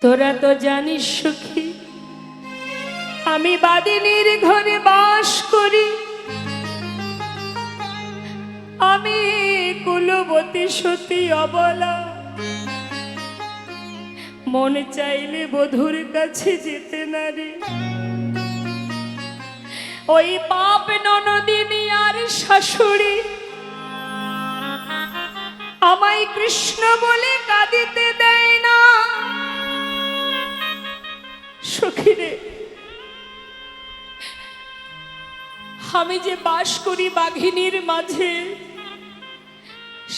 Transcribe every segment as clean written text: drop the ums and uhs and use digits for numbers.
তোরা তো জানিস সুখী, আমি বাদিনীর ঘরে বাস করি। আমি কুলবতী সতী অবলা, মন চাইলে বধূর কাছে যেতে নারে। ওই পাপ ননদিনী আর শাশুড়ি আমায় কৃষ্ণ বলে কাঁদিতে দেয় না। সখীরে, আমি যে বাস করি বাঘিনীর মাঝে,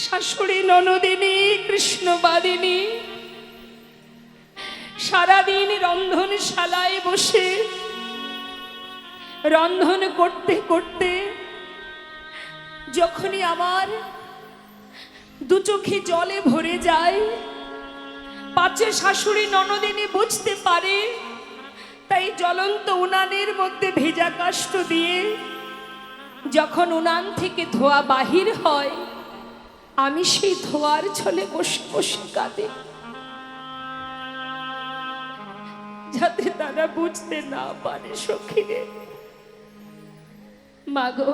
শাশুড়ি ননদিনী কৃষ্ণবাদিনী সারাদিন রন্ধনশালায় বসে রন্ধন করতে করতে যখনই আমার দু চোখে জলে ভরে যায়, পাছে শাশুড়ি ননদিনী বুঝতে পারে, তাই জ্বলন্ত উনানের মধ্যে ভেজা কাষ্ঠ দিয়ে যখন উনান থেকে ধোঁয়া বাহির হয়, আমি সেই ধোঁয়ার ছলে বসে বসে কাঁদে, যাতে তারা বুঝতে না পারে। সখীরে মাগো,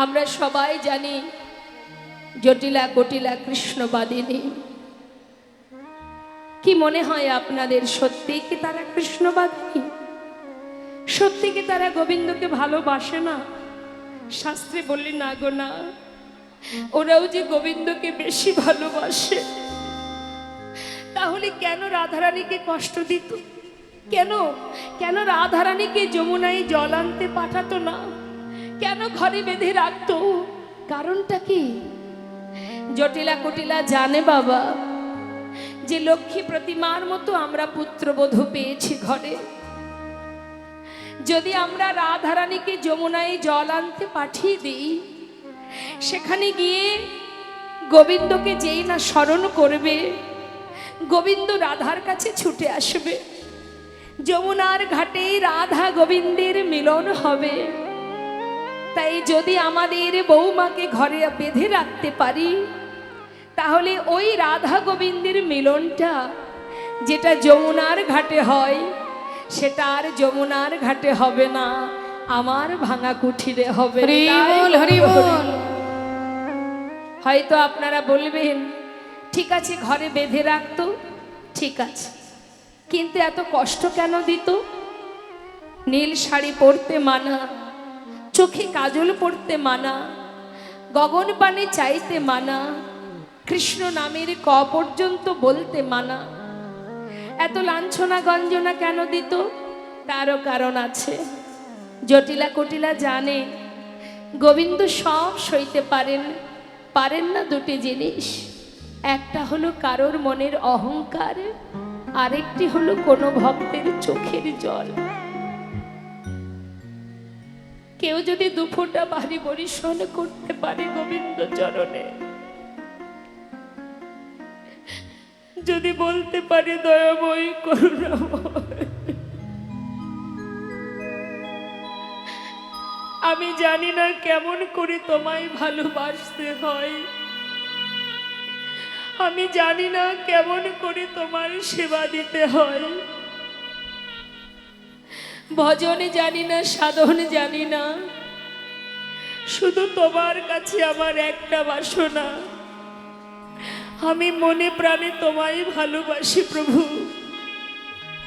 আমরা সবাই জানি জটিলা কটিলা কৃষ্ণবাদিনী। কি মনে হয় আপনাদের, সত্যি কি তারা কৃষ্ণবাদিনী? সত্যি কি তারা গোবিন্দকে ভালোবাসে না? শাস্ত্রে বললি না গো না, ওরাও যে গোবিন্দকে বেশি ভালোবাসে। তাহলে কেন রাধারানীকে কষ্ট দিত? কেন কেন রাধারানীকে যমুনায় জল আনতে পাঠাতো না? কেন ঘরে বেঁধে রাখতো? কারণটা কি? জটিলা কুটিলা জানে বাবা, যে লক্ষ্মী প্রতিমার মতো আমরা পুত্রবধূ পেয়েছি ঘরে। যদি আমরা রাধারানীকে যমুনায় জল আনতে পাঠিয়ে দিই, সেখানে গিয়ে গোবিন্দকে যেই না স্মরণ করবে, গোবিন্দ রাধার কাছে ছুটে আসবে। যমুনার ঘাটে রাধা গোবিন্দের মিলন হবে। তাই যদি আমাদের বৌমাকে ঘরে বেঁধে রাখতে পারি, তাহলে ওই রাধা গোবিন্দের মিলনটা যেটা যমুনার ঘাটে হয়, সেটা আর যমুনার ঘাটে হবে না, আমার ভাঙা কুঠিরে হবে। হয়তো আপনারা বলবেন, ঠিক আছে ঘরে বেঁধে রাখতো, ঠিক আছে, কিন্তু এত কষ্ট কেন দিত? নীল শাড়ি পরতে মানা, চোখে কাজল পরতে মানা, গগন পানে চাইতে মানা, কৃষ্ণ নামের ক পর্যন্ত বলতে মানা। এত লাঞ্ছনা গঞ্জনা কেন দিত? তারও কারণ আছে। জটিলা কুটিলা জানে গোবিন্দ সব সইতে পারেন, পারেন না দুটি জিনিস। একটা হলো কারোর মনের অহংকার, আরেকটি হলো কোনো ভক্তের চোখের জল। কেউ যদি দুফোঁটা বাড়ি বরিশন করতে পারে গোবিন্দ চরণে, যদি বলতে পারে দয়াময় করুণাময়, আমি জানি না কেমন করে তোমায় ভালোবাসতে হয়, আমি জানি না কেমন করে তোমার সেবা দিতে হয়, ভজনে জানি না, সাধন জানি না, শুধু তোমার কাছে আমার একটা বাসনা, আমি মনে প্রাণে তোমায় ভালোবাসি প্রভু।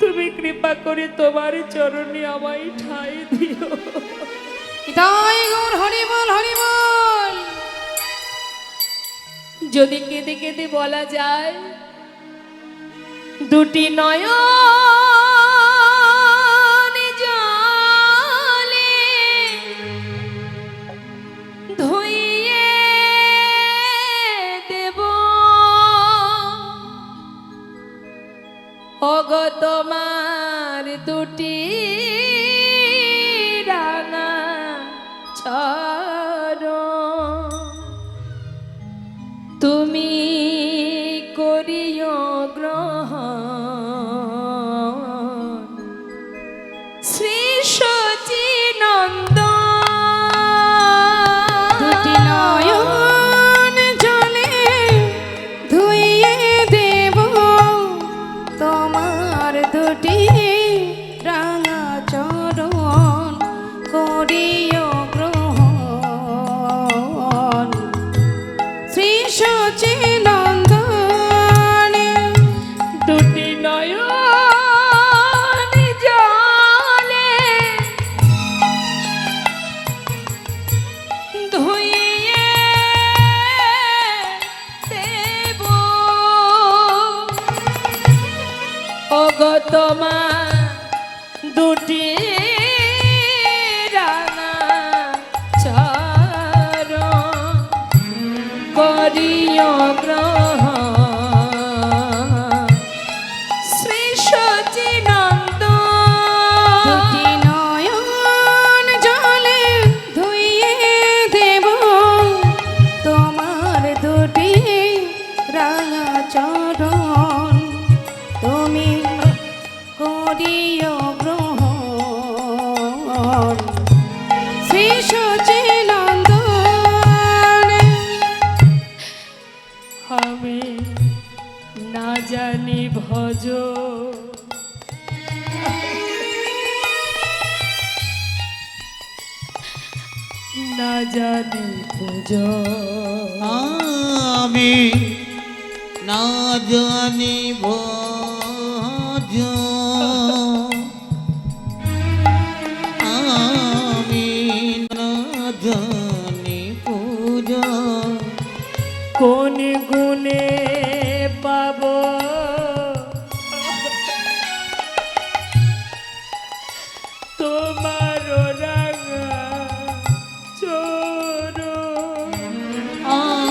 তুমি কৃপা করে তোমার চরণে আমায় ঠাঁই দিও। যদি কেঁদে কেঁদে বলা যায়, দুটি নয়ন জলে ধুইয়ে দেব, ওগো তোমার দুটি রাঙা চরণ, তুমি করিও গ্রহণ শ্রী সচিনন্দন। দুটি নয়ন জলে ধুইয়ে দেব, তোমার দুটি রাঙা চরণ করিও গ্রহণ শ্রী সচিনন্দ দুটি নয়ন জলে ধুইয়ে দেব তোমার দুটি রাঙা চরণ তুমি করিও গ্রহণ শ্রী সচিনন্দন। আমি না জানি ভজ না জানি পুজ আমি না জানি ভজ আমি না জানি পূজা কোন গুণে পাব তোমার রাঙা চরণ আমি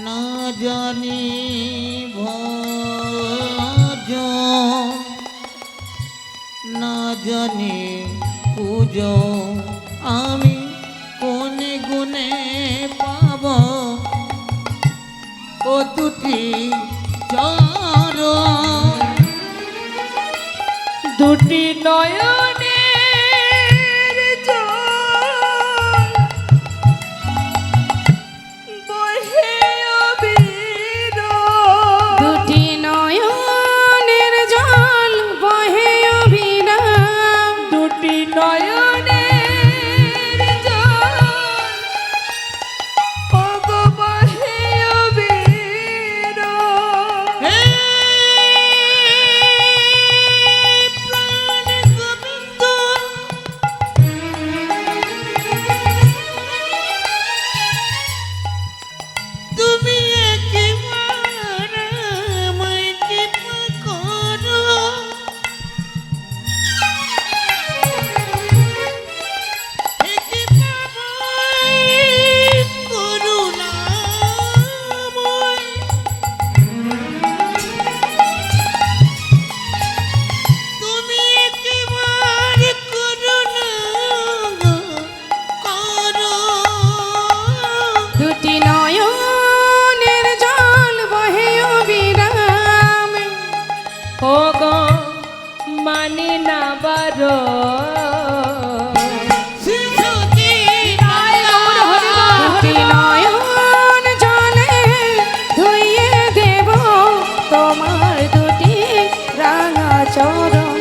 না জানি ভজ না জানি পুজো আমি কোন গুণে পাব ও দুটি চরণ দুটি নয়নের জল বহে অবিরাম। দুটি নয়নের জল বহে অবিরাম দুটি নয়নের জল ওগো বহে অবিরাম। হে প্রাণ গোবিন্দ তুমি একবার আমায় কৃপা করো হে কৃপাময় করুণাময় তুমি একবার করুণা করো দুটি নয়নের জল বহে অবিরাম ওগো মানে না বারো দুটি নয়ন জলে ধুইয়ে দেব তোমার দুটি রাঙা চরণ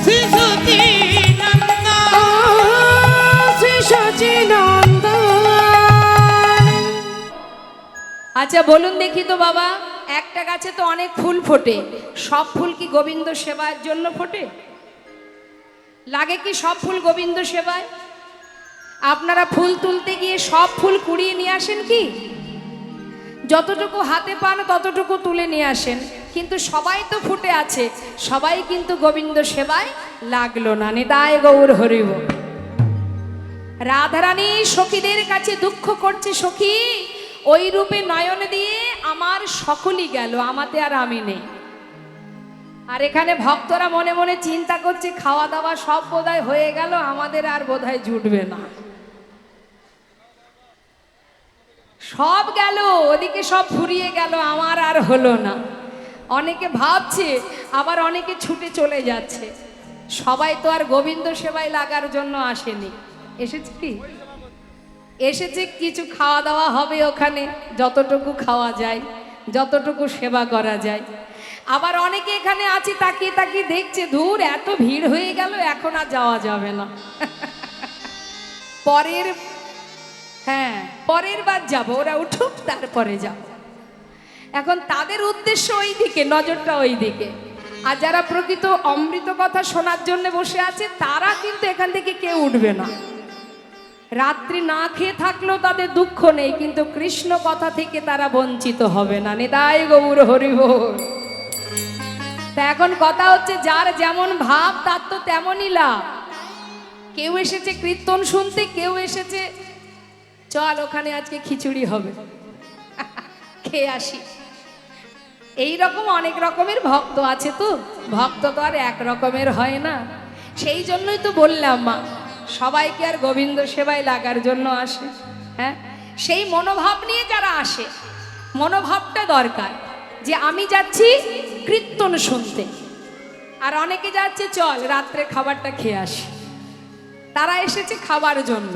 শ্রী সচিনন্দন। আচ্ছা বলুন দেখি তো বাবা, একটা গাছে তো অনেক ফুল ফোটে, সব ফুল কি গোবিন্দ সেবার জন্য ফোটে? লাগে কি সব ফুল গোবিন্দ সেবায়? আপনারা ফুল তুলতে গিয়ে সব ফুল কুড়িয়ে নিয়ে আসেন কি? যতটুকু হাতে পান ততটুকু তুলে নিয়ে আসেন, কিন্তু সবাই তো ফুটে আছে, সবাই কিন্তু গোবিন্দ সেবায় লাগলো না। নিতাই গৌর হরিব। রাধারানী সখীদের কাছে দুঃখ করছে, সখী ওই রূপে নয়ন দিয়ে আমার সকলই গেল, আমাতে আর আমি নেই। আর এখানে ভক্তরা মনে মনে চিন্তা করছে খাওয়া দাওয়া সব বোধহয় হয়ে গেল, আমাদের আর বোধহয় জুটবে না। সব গেল ওদিকে, সব ফুরিয়ে গেল, আমার আর হলো না। অনেকে ভাবছে, আবার অনেকে ছুটে চলে যাচ্ছে। সবাই তো আর গোবিন্দ সেবায় লাগার জন্য আসেনি, এসেছে কি? এসেছে কিছু খাওয়া দাওয়া হবে ওখানে, যতটুকু খাওয়া যায়, যতটুকু সেবা করা যায়। আবার অনেকে এখানে আছে তাকিয়ে তাকিয়ে দেখছে, ধুর এত ভিড় হয়ে গেল, এখন আর যাওয়া যাবে না, পরের বার যাব, ওরা উঠুক তারপরে যাব। এখন তাদের উদ্দেশ্য ওই দিকে, নজরটা ওই দিকে। আর যারা প্রকৃত অমৃত কথা শোনার জন্য বসে আছে, তারা কিন্তু এখান থেকে কেউ উঠবে না। রাত্রি না খেয়ে থাকলেও তাদের দুঃখ নেই, কিন্তু কৃষ্ণ কথা থেকে তারা বঞ্চিত হবে না। নিতাই গৌর হরি বল। তা এখন কথা হচ্ছে, যার যেমন ভাব তার তো তেমনই লাভ। কেউ এসেছে কীর্তন শুনতে, কেউ এসেছে চল ওখানে আজকে খিচুড়ি হবে, খেয়ে আসি। এই রকম অনেক রকমের ভক্ত আছে। তো ভক্ত তো আর এক রকমের হয় না। সেই জন্যই তো বললাম মা, সবাইকে আর গোবিন্দ সেবায় লাগার জন্য আসে। হ্যাঁ, সেই মনোভাব নিয়ে যারা আসে, মনোভাবটা দরকার যে আমি যাচ্ছি কীর্তন শুনতে, আর অনেকে যাচ্ছে চল রাত্রে খাবারটা খেয়ে আসি। তারা এসেছে খাবার জন্য।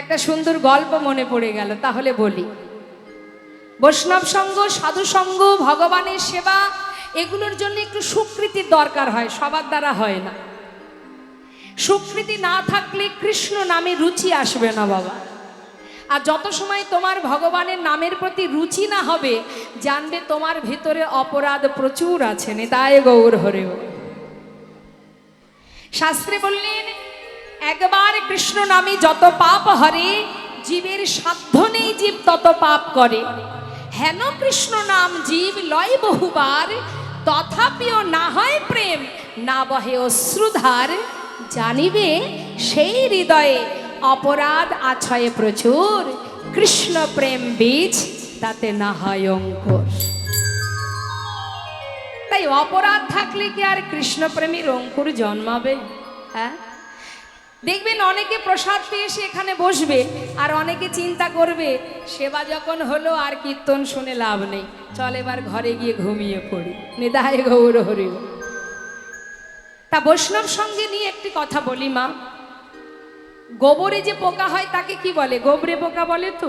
একটা সুন্দর গল্প মনে পড়ে গেল, তাহলে বলি। বৈষ্ণব সঙ্গ, সাধু সঙ্গ, ভগবানের সেবা, এগুলোর জন্য একটু স্বীকৃতির দরকার হয়, সবার দ্বারা হয় না। স্বীকৃতি না থাকলে কৃষ্ণ নামে রুচি আসবে না বাবা। আর যত সময় তোমার ভগবানের নামের প্রতি রুচি না হবে, জানবে তোমার ভিতরে অপরাধ প্রচুর আছে। নিতাই গৌর হরি বল। শাস্ত্রে বললেন, একবার কৃষ্ণ নামে যত পাপ হরে, জীবের সাধ্য নেই জীব তত পাপ করে। হেন কৃষ্ণ নাম জীব লয় বহুবার, তথাপিও না হয় প্রেম, না বহে অশ্রুধার। জানিবে সেই হৃদয়ে অপরাধ আছয়ে প্রচুর, কৃষ্ণ প্রেম বীজ তাতে না হয় অঙ্কুর। তাই অপরাধ থাকলে কি আর কৃষ্ণ প্রেমীর অঙ্কুর জন্মাবে? হ্যাঁ, দেখবেন অনেকে প্রসাদ পেয়ে এসে এখানে বসবে, আর অনেকে চিন্তা করবে সেবা যখন হলো আর কীর্তন শুনে লাভ নেই, চল এবার ঘরে গিয়ে ঘুমিয়ে পড়ি। নিতাই গৌর হরি বল। তা বৈষ্ণব সঙ্গে নিয়ে একটি কথা বলি মা। গোবরে যে পোকা হয় তাকে কি বলে? গোবরে পোকা বলে তো।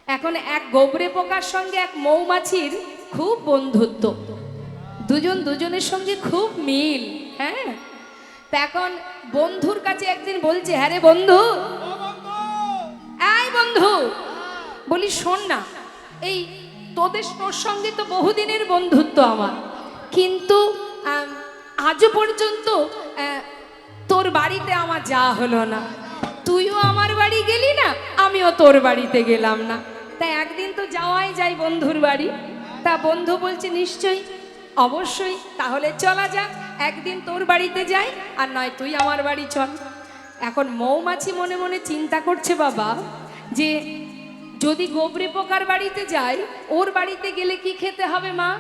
এখন এক গোবরে পোকার সঙ্গে এক মৌমাছির খুব বন্ধুত্ব, দুজন দুজনের সঙ্গে খুব মিল। হ্যাঁ, তা এখন বন্ধুর কাছে একদিন বলছে, হ্যাঁ রে বন্ধু, এই বন্ধু, বলি শোন না, এই তোর সঙ্গে তো বহুদিনের বন্ধুত্ব আমার, কিন্তু আজও পর্যন্ত তোর বাড়িতে আমার যাওয়া হলো না, তুইও আমার বাড়ি গেলি না, আমিও তোর বাড়িতে গেলাম না, তাই একদিন তো যাওয়াই যায় বন্ধুর বাড়ি। তা বন্ধু বলছে, নিশ্চয়ই, অবশ্যই, তাহলে চলা যাক, একদিন তোর বাড়িতে যাই, আর নয় তুই আমার বাড়ি চল। এখন মৌমাছি মনে মনে চিন্তা করছে বাবা, যে যদি গোবরে পোকার বাড়িতে যাই, ওর বাড়িতে গেলে কি খেতে হবে মা?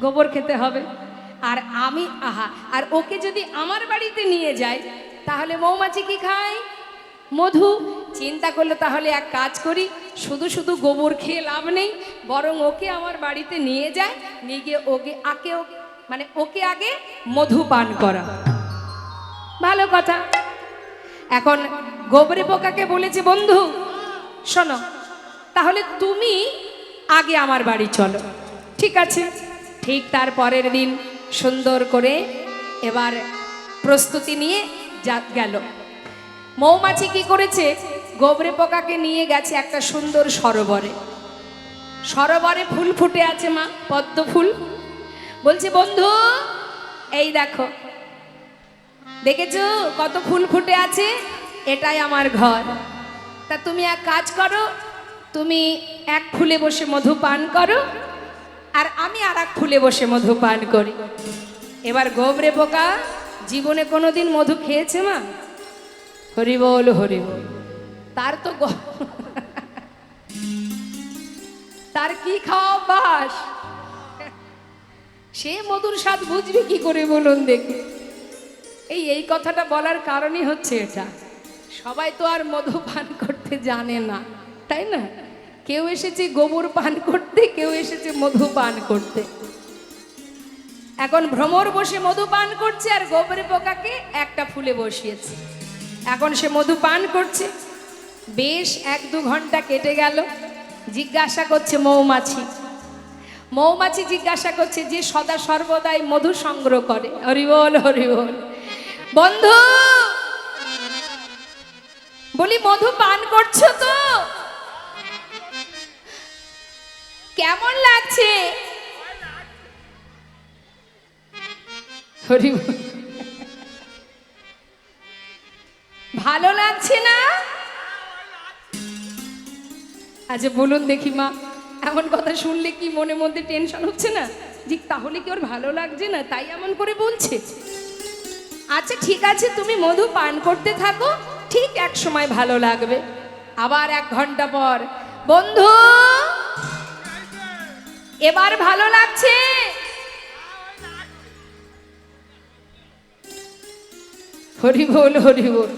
গোবর খেতে হবে। আর আমি আর ওকে যদি আমার বাড়িতে নিয়ে যাই, তাহলে মৌমাছি কি খায়? মধু। চিন্তা করলো, তাহলে এক কাজ করি, শুধু শুধু গোবর খেয়ে লাভ নেই, বরং ওকে আমার বাড়িতে নিয়ে যায়, নিয়ে গিয়ে ওকে আগে মধু পান করা। ভালো কথা। এখন গোবরে পোকাকে বলেছে, বন্ধু শোনো, তাহলে তুমি আগে আমার বাড়ি চলো। ঠিক আছে। ঠিক তার পরের দিন সুন্দর করে এবার প্রস্তুতি নিয়ে গেল। মৌমাছি কি করেছে? গোবরে পোকাকে নিয়ে গেছে একটা সুন্দর সরোবরে। সরোবরে ফুল ফুটে আছে মা, পদ্ম ফুল। বলছে, বন্ধু এই দেখো, দেখেছো কত ফুল ফুটে আছে, এটাই আমার ঘর। তা তুমি এক কাজ করো, তুমি এক ফুলে বসে মধু পান করো, আর আমি আর এক ফুলে বসে মধু পান করি। এবার গোবরে পোকা জীবনে কোনোদিন মধু খেয়েছে মা? হরি বল হরি বল। তার তো তার কি খাওয়া অভ্যাস, সে মধুর স্বাদ বুঝবে কি করে বলুন দেখি। এই কথাটা বলার কারণই হচ্ছে এটা, সবাই তো আর মধু পান করতে জানে না, তাই না? কেউ এসেছে গোবর পান করতে, কেউ এসেছে মধু পান করতে। এখন ভ্রমর বসে মধু পান করছে, আর গোবরে পোকাকে একটা ফুলে বসিয়েছে। এখন সে মধু পান করছে। বেশ 1-2 ঘন্টা কেটে গেল। জিজ্ঞাসা করছে মৌমাছি জিজ্ঞাসা করছে, যে সদা সর্বদাই মধু সংগ্রহ করে, হরি বল হরি বল, বন্ধু বলি মধু পান করছো তো? কেমন লাগছে? হরি বল। ভালো লাগছে না? আচ্ছা বলুন দেখি মা, এমন কথা শুনলে কি মনে মধ্যে টেনশন হচ্ছে না যে তাহলে কি ওর ভালো লাগছে না তাই এমন করে বলছে? আচ্ছা ঠিক আছে, তুমি মধু পান করতে থাকো, ঠিক এক সময় ভালো লাগবে। আবার 1 ঘন্টা পর, বন্ধু এবার ভালো লাগছে? হরি বল হরি বল।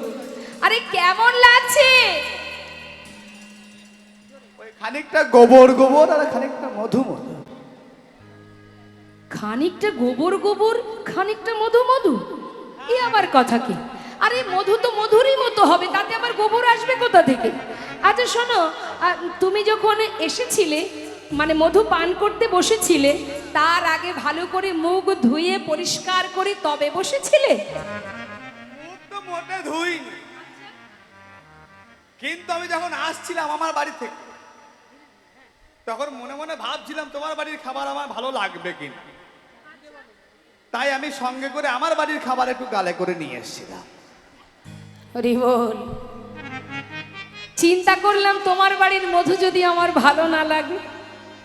আরে কেমন লাগছে? ওই খানিকটা গোবর গোবর আর খানিকটা মধু মধু। খানিকটা গোবর গোবর, খানিকটা মধু মধু, এ আবার কথা কি? আরে মধু তো মধুরই মতো হবে, তাতে আবার গোবর আসবে কোথা থেকে? আচ্ছা শোনো, তুমি যখন এসেছিলে মানে মধু পান করতে বসেছিলে, তার আগে ভালো করে মুখ ধুয়ে পরিষ্কার করে তবে বসেছিলে? মুখ তো মোটে ধুইনি, কিন্তু আমি যখন আসছিলাম আমার বাড়ি থেকে তখন মনে মনে ভাবছিলাম তোমার বাড়ির খাবার আমার ভালো লাগবে কিনা, তাই আমি সঙ্গে করে আমার বাড়ির খাবার একটু গালে করে নিয়ে এসেছিলাম। হরি বল। চিন্তা করলাম তোমার বাড়ির মধু যদি আমার ভালো না লাগে,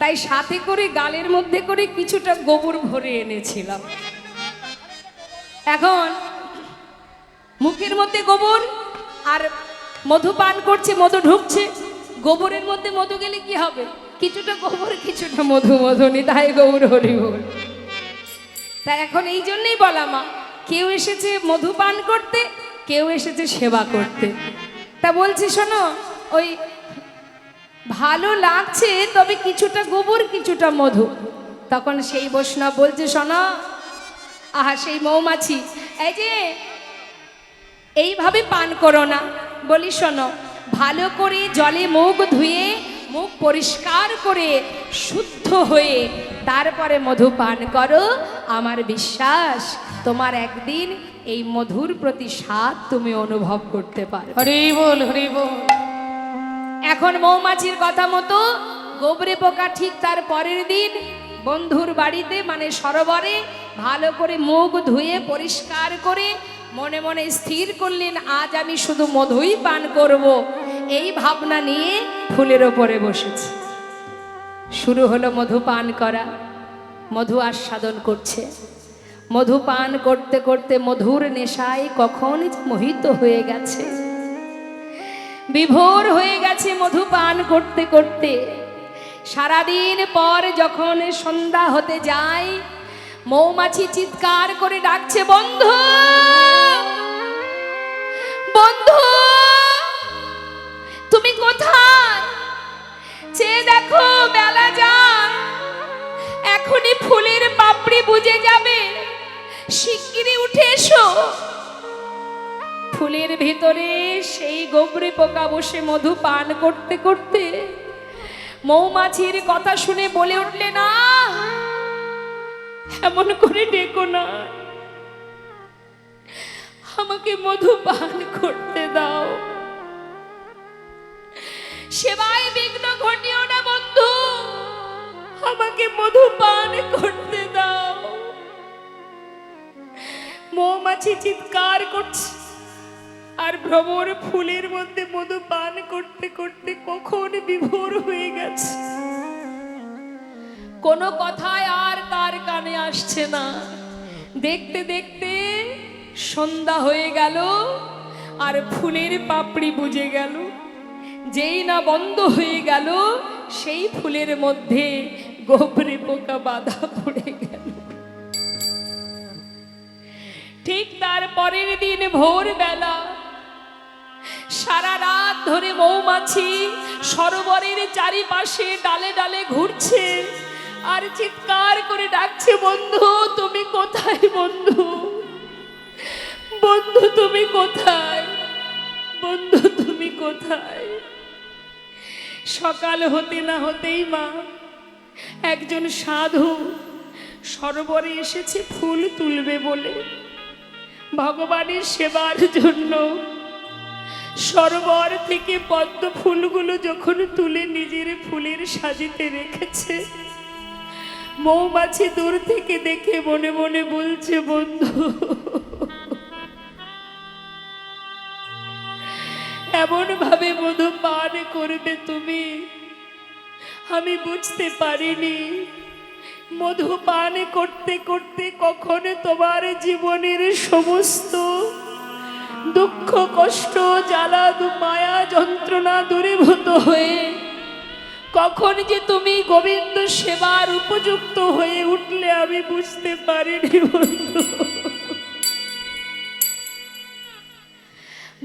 তাই সাথে করে গালের মধ্যে করে কিছুটা গোবর ভরে এনেছিলাম। এখন মুখের মধ্যে গোবর আর মধু পান করছে, মধু ঢুকছে, গোবরের মধ্যে মধু গেলে কি হবে? কিছুটা গোবর কিছুটা মধু, মধুনি তাই গৌর হরি বল। তাই এখন এই জন্যই বলা মা, কেউ এসেছে মধু পান করতে, কেউ এসেছে সেবা করতে। তা বলছি শোনো, ওই ভালো লাগছে তবে কিছুটা গোবর কিছুটা মধু। তখন সেই বৈষ্ণব বলছে শোনো, আহা সেই মৌমাছি, এই যে এইভাবে পান করো না। বলি শোনো, ভালো করে জলে মুখ ধুয়ে মুখ পরিষ্কার করে শুদ্ধ হয়ে তারপরে মধু পান করো। আমার বিশ্বাস তোমার একদিন এই মধুর প্রতি স্বাদ তুমি অনুভব করতে পারো। হরি বল হরি বল। এখন মৌমাছির কথা মতো গোবরে পোকা ঠিক তার পরের দিন বন্ধুর বাড়িতে মানে সরোবরে ভালো করে মুখ ধুয়ে পরিষ্কার করে মনে মনে স্থির করলেন আজ আমি শুধু মধুই পান করব। এই ভাবনা নিয়ে ফুলের ওপরে বসেছে। শুরু হলো মধু পান করা, মধু আস্বাদন করছে। মধু পান করতে করতে মধুর নেশায় কখন মোহিত হয়ে গেছে, বিভোর হয়ে গেছে মধু পান করতে করতে। সারাদিন পর যখন সন্ধ্যা হতে যায়, মৌমাছি চিৎকার করে ডাকছে, বন্ধু বন্ধু তুমি কোথায়? চেয়ে দেখো বেলা যায়, এখনই ফুলের পাপড়ি বুঝে যাবে, শিগগিরই উঠে এসো। ফুলের ভেতরে সেই গোবরে পোকা বসে মধু পান করতে করতে মৌমাছির কথা শুনে বলে উঠলে, না এমন করে ডেকো না, আমাকে মধু পান করতে দাও, সেবায় বিঘ্ন ঘটিও না বন্ধু, আমাকে মধু পান করতে দাও। মৌমাছি চিৎকার করছে আর ভ্রমর ফুলের মধ্যে মধু পান করতে করতে কখন বিভোর হয়ে গেছে। কোনো কথায় আর তার কানে আসছে না। দেখতে দেখতে সন্ধ্যা হয়ে গেল আর ফুলের পাপড়ি বুঝে গেল। যেই না বন্ধ হয়ে গেল, সেই ফুলের মধ্যে গোবরে পোকা বাঁধা পড়ে গেল। ঠিক তার পরের দিন ভোরবেলা সারা রাত ধরে মৌমাছি সরোবরের চারিপাশে ডালে ডালে ঘুরছে আর চিৎকার করে ডাকছে, বন্ধু তুমি কোথায়? বন্ধু বন্ধু তুমি কোথায়? বন্ধু তুমি কোথায়? সকাল হতে না হতেই মা একজন সাধু সরোবরে এসেছে ফুল তুলবে বলে, ভগবানের সেবার জন্য। সরোবর থেকে পদ্ম ফুলগুলো যখন তুলে নিজের ফুলের সাজিতে রেখেছে, মৌমাছি দূর থেকে দেখে মনে মনে বলছে, বন্ধু এমন ভাবে মধু পান করবে তুমি, আমি বুঝতে পারিনি। মধু পান করতে করতে কখন তোমার জীবনের সমস্ত দুঃখ কষ্ট জ্বালা মায়া যন্ত্রণা দূরীভূত হয়ে কখন যে তুমি গোবিন্দ সেবার উপযুক্ত হয়ে উঠলে আমি বুঝতে পারিনি বন্ধু।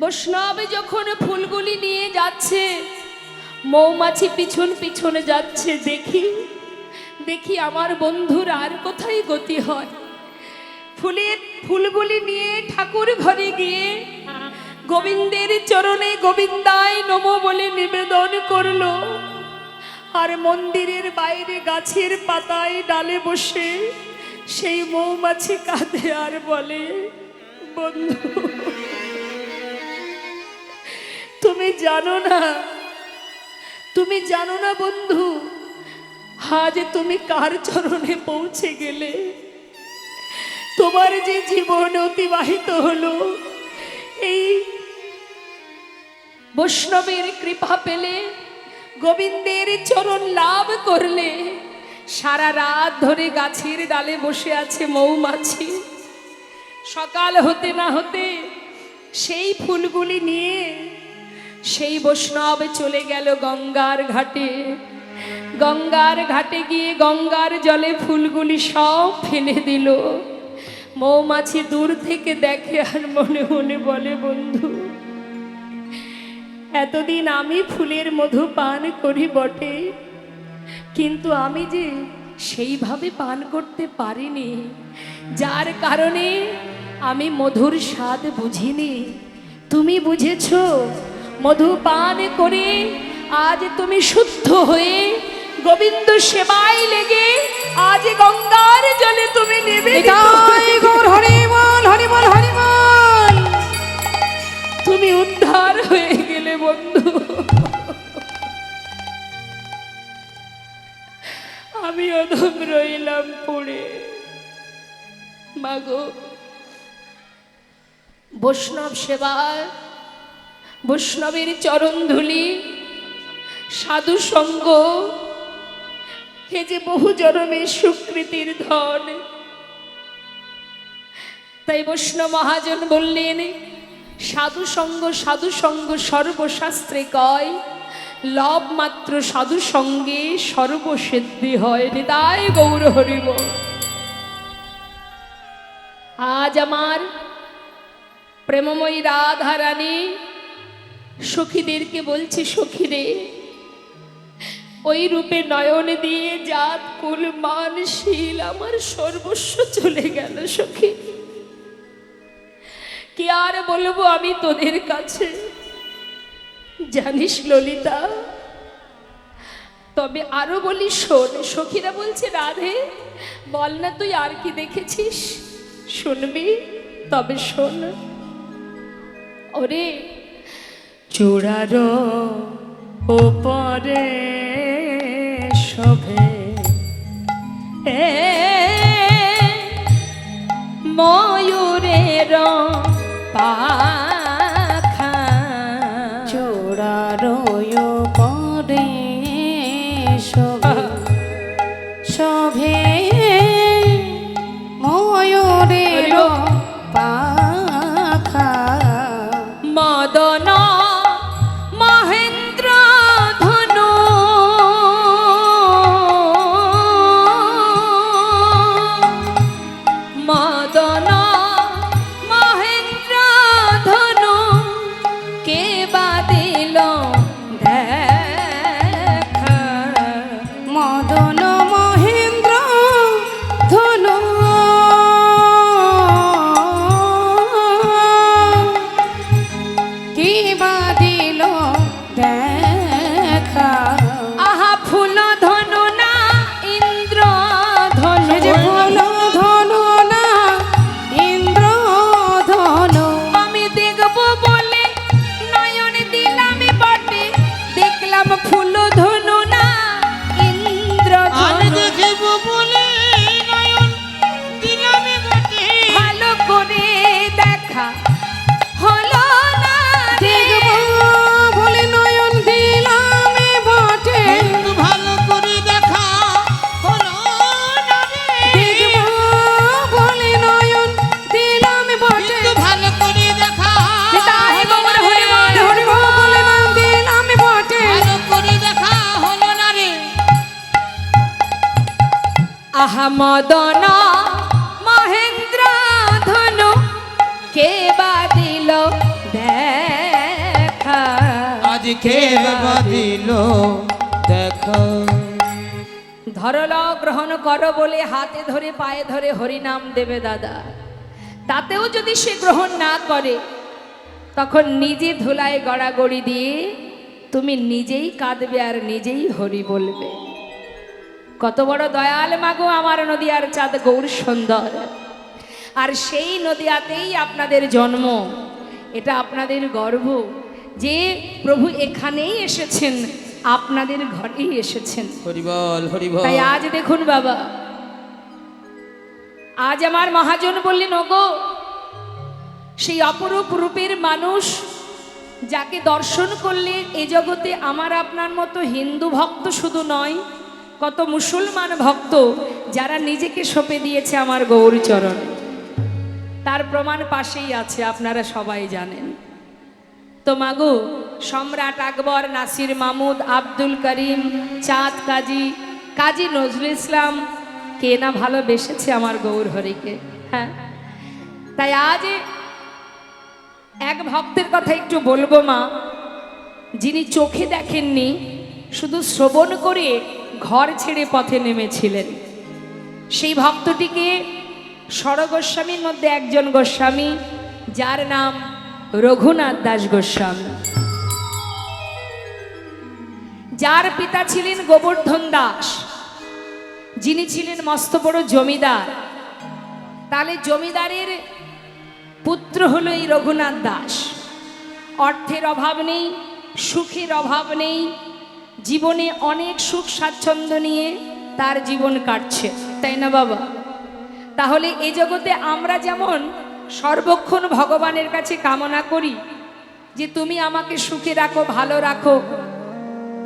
বৈষ্ণব যখন ফুলগুলি নিয়ে যাচ্ছে, মৌমাছি পিছন পিছনে যাচ্ছে, দেখি আমার বন্ধুর আর কোথায় গতি হয়। ফুলগুলি নিয়ে ঠাকুর ঘরে গিয়ে গোবিন্দের চরণে গোবিন্দায় নমো বলে নিবেদন করলো। আর মন্দিরের বাইরে গাছের পাতায় ডালে বসে সেই মৌমাছি কাঁদে আর বলে, বন্ধু তুমি জানো না বন্ধু, আজ তুমি কার চরণে পৌঁছে গেলে, তোমার যে জীবন অতিবাহিত হলো এই বৈষ্ণবের কৃপা পেলে, গোবিন্দের চরণ লাভ করলে। সারা রাত ধরে গাছের ডালে বসে আছে মৌমাছি। সকাল হতে না হতে সেই ফুলগুলি নিয়ে সেই বৈষ্ণব চলে গেল গঙ্গার ঘাটে। গঙ্গার ঘাটে গিয়ে গঙ্গার জলে ফুলগুলি সব ফেলে দিল। মৌমাছি দূর থেকে দেখে আর মনে মনে বলে, বন্ধু এতদিন আমি ফুলের মধু পান করি বটে, কিন্তু আমি যে সেইভাবে পান করতে পারিনি, যার কারণে আমি মধুর স্বাদ বুঝিনি। তুমি বুঝেছো, মধু পান করে আজ তুমি শুদ্ধ হয়ে গোবিন্দ সেবায় লেগে আজ গঙ্গার জলে তুমি নিবেদিত হয়ে গৌর হরি বল, হরি বল, হরি বল। তুমি উদ্ধার হয়ে গেলে বন্ধু। আমি অধম রইলাম পড়ে। মাগো, বৈষ্ণব সেবায় বৈষ্ণবের চরণ ধুলি, সাধু সঙ্গ, হে যে বহু জনমের সুকৃতির ধন। তাই বৈষ্ণব মহাজন বললেন, সাধু সঙ্গ সর্বশাস্ত্রে কয়, লব মাত্র সাধু সঙ্গে সর্বসিদ্ধি হয়। তাই গৌর হরিব। আজ আমার প্রেমময়ী রাধা রানী সখীদেরকে বলছি, সখীরে ওই রূপে নয়ন দিয়ে জাত কুল মান শীল আমার সর্বস্ব চলে গেল সখী। কি আর বলবো আমি তোদের কাছে, জানিস ললিতা? তবে আরো বলি শোন। সখীরা বলছে, রাধে বল না তুই আর কি দেখেছিস, শুনবি? তবে শোন। ওরে চূড়ার ওপরে শোভে ময়ূরের পাখা, চূড়ার পরে শোভে ময়ূরের পাখা, মদন মহেন্দ্র ধনু, মদন মহেন্দ্র ধনু, কে বা দিল দেখা, মদন মহেন্দ্র ধনু, কি বাদিল দেখা। আহা ফুল ধনু না ইন্দ্র ধনু, সে যে ফুল ধনু না ইন্দ্র ধনু, আমি দেখব বলে নয়ন দিলাম বটে, দেখলাম ফুল ধনু না ইন্দ্র আমি ধনু। দেখব বলে নয়ন দিলাম বটে, ভালো করে দেখা হলো না রে। দেখব আহা মদন মহেন্দ্র ধনু কে বা দিল দেখা। আজ কে বাঁধিল দেখা। ধরল গ্রহণ করো বলে হাতে ধরে পায়ে ধরে হরিনাম দেবে দাদা, তাতেও যদি সে গ্রহণ না করে তখন নিজে ধুলায় গড়াগড়ি দিয়ে তুমি নিজেই কাঁদবে আর নিজেই হরি বলবে। কত বড় দয়াল মাগো আমার নদিয়ার চাঁদ গৌর সুন্দর। আর সেই নদিয়াতেই আপনাদের জন্ম, এটা আপনাদের গর্ব যে প্রভু এখানেই এসেছেন, আপনাদের ঘরেই এসেছেন। হরিবল হরিবল। তাই আজ দেখুন বাবা, আজ আমার মহাজন বললেন ওগো সেই অপরূপ রূপের মানুষ যাকে দর্শন করলে এ জগতে আমার আপনার মতো হিন্দু ভক্ত শুধু নয়, কত মুসলমান ভক্ত যারা নিজেকে সঁপে দিয়েছে আমার গৌরচরণ, তার প্রমাণ পাশেই আছে, আপনারা সবাই জানেন। তো মাগো সম্রাট আকবর, নাসির মাহমুদ, আব্দুল করিম, চাঁদ কাজী, কাজী নজরুল ইসলাম কে না ভালোবেসেছে আমার গৌর হরিকে। হ্যাঁ, তাই আজ এক ভক্তের কথা একটু বলবো মা, যিনি চোখে দেখেননি, শুধু শ্রবণ করে ঘর ছেড়ে পথে নেমেছিলেন। সেই ভক্তটিকে ষড়গোস্বামীর মধ্যে একজন গোস্বামী, যার নাম রঘুনাথ দাস গোস্বামী, যার পিতা ছিলেন গোবর্ধন দাস, যিনি ছিলেন মস্ত বড় জমিদার। তাহলে জমিদারের পুত্র হলো এই রঘুনাথ দাস। অর্থের অভাব নেই, সুখের অভাব নেই, জীবনে অনেক সুখ স্বাচ্ছন্দ্য নিয়ে তার জীবন কাটছে, তাই না বাবা? তাহলে এই জগতে আমরা যেমন সর্বক্ষণ ভগবানের কাছে কামনা করি যে তুমি আমাকে সুখে রাখো, ভালো রাখো,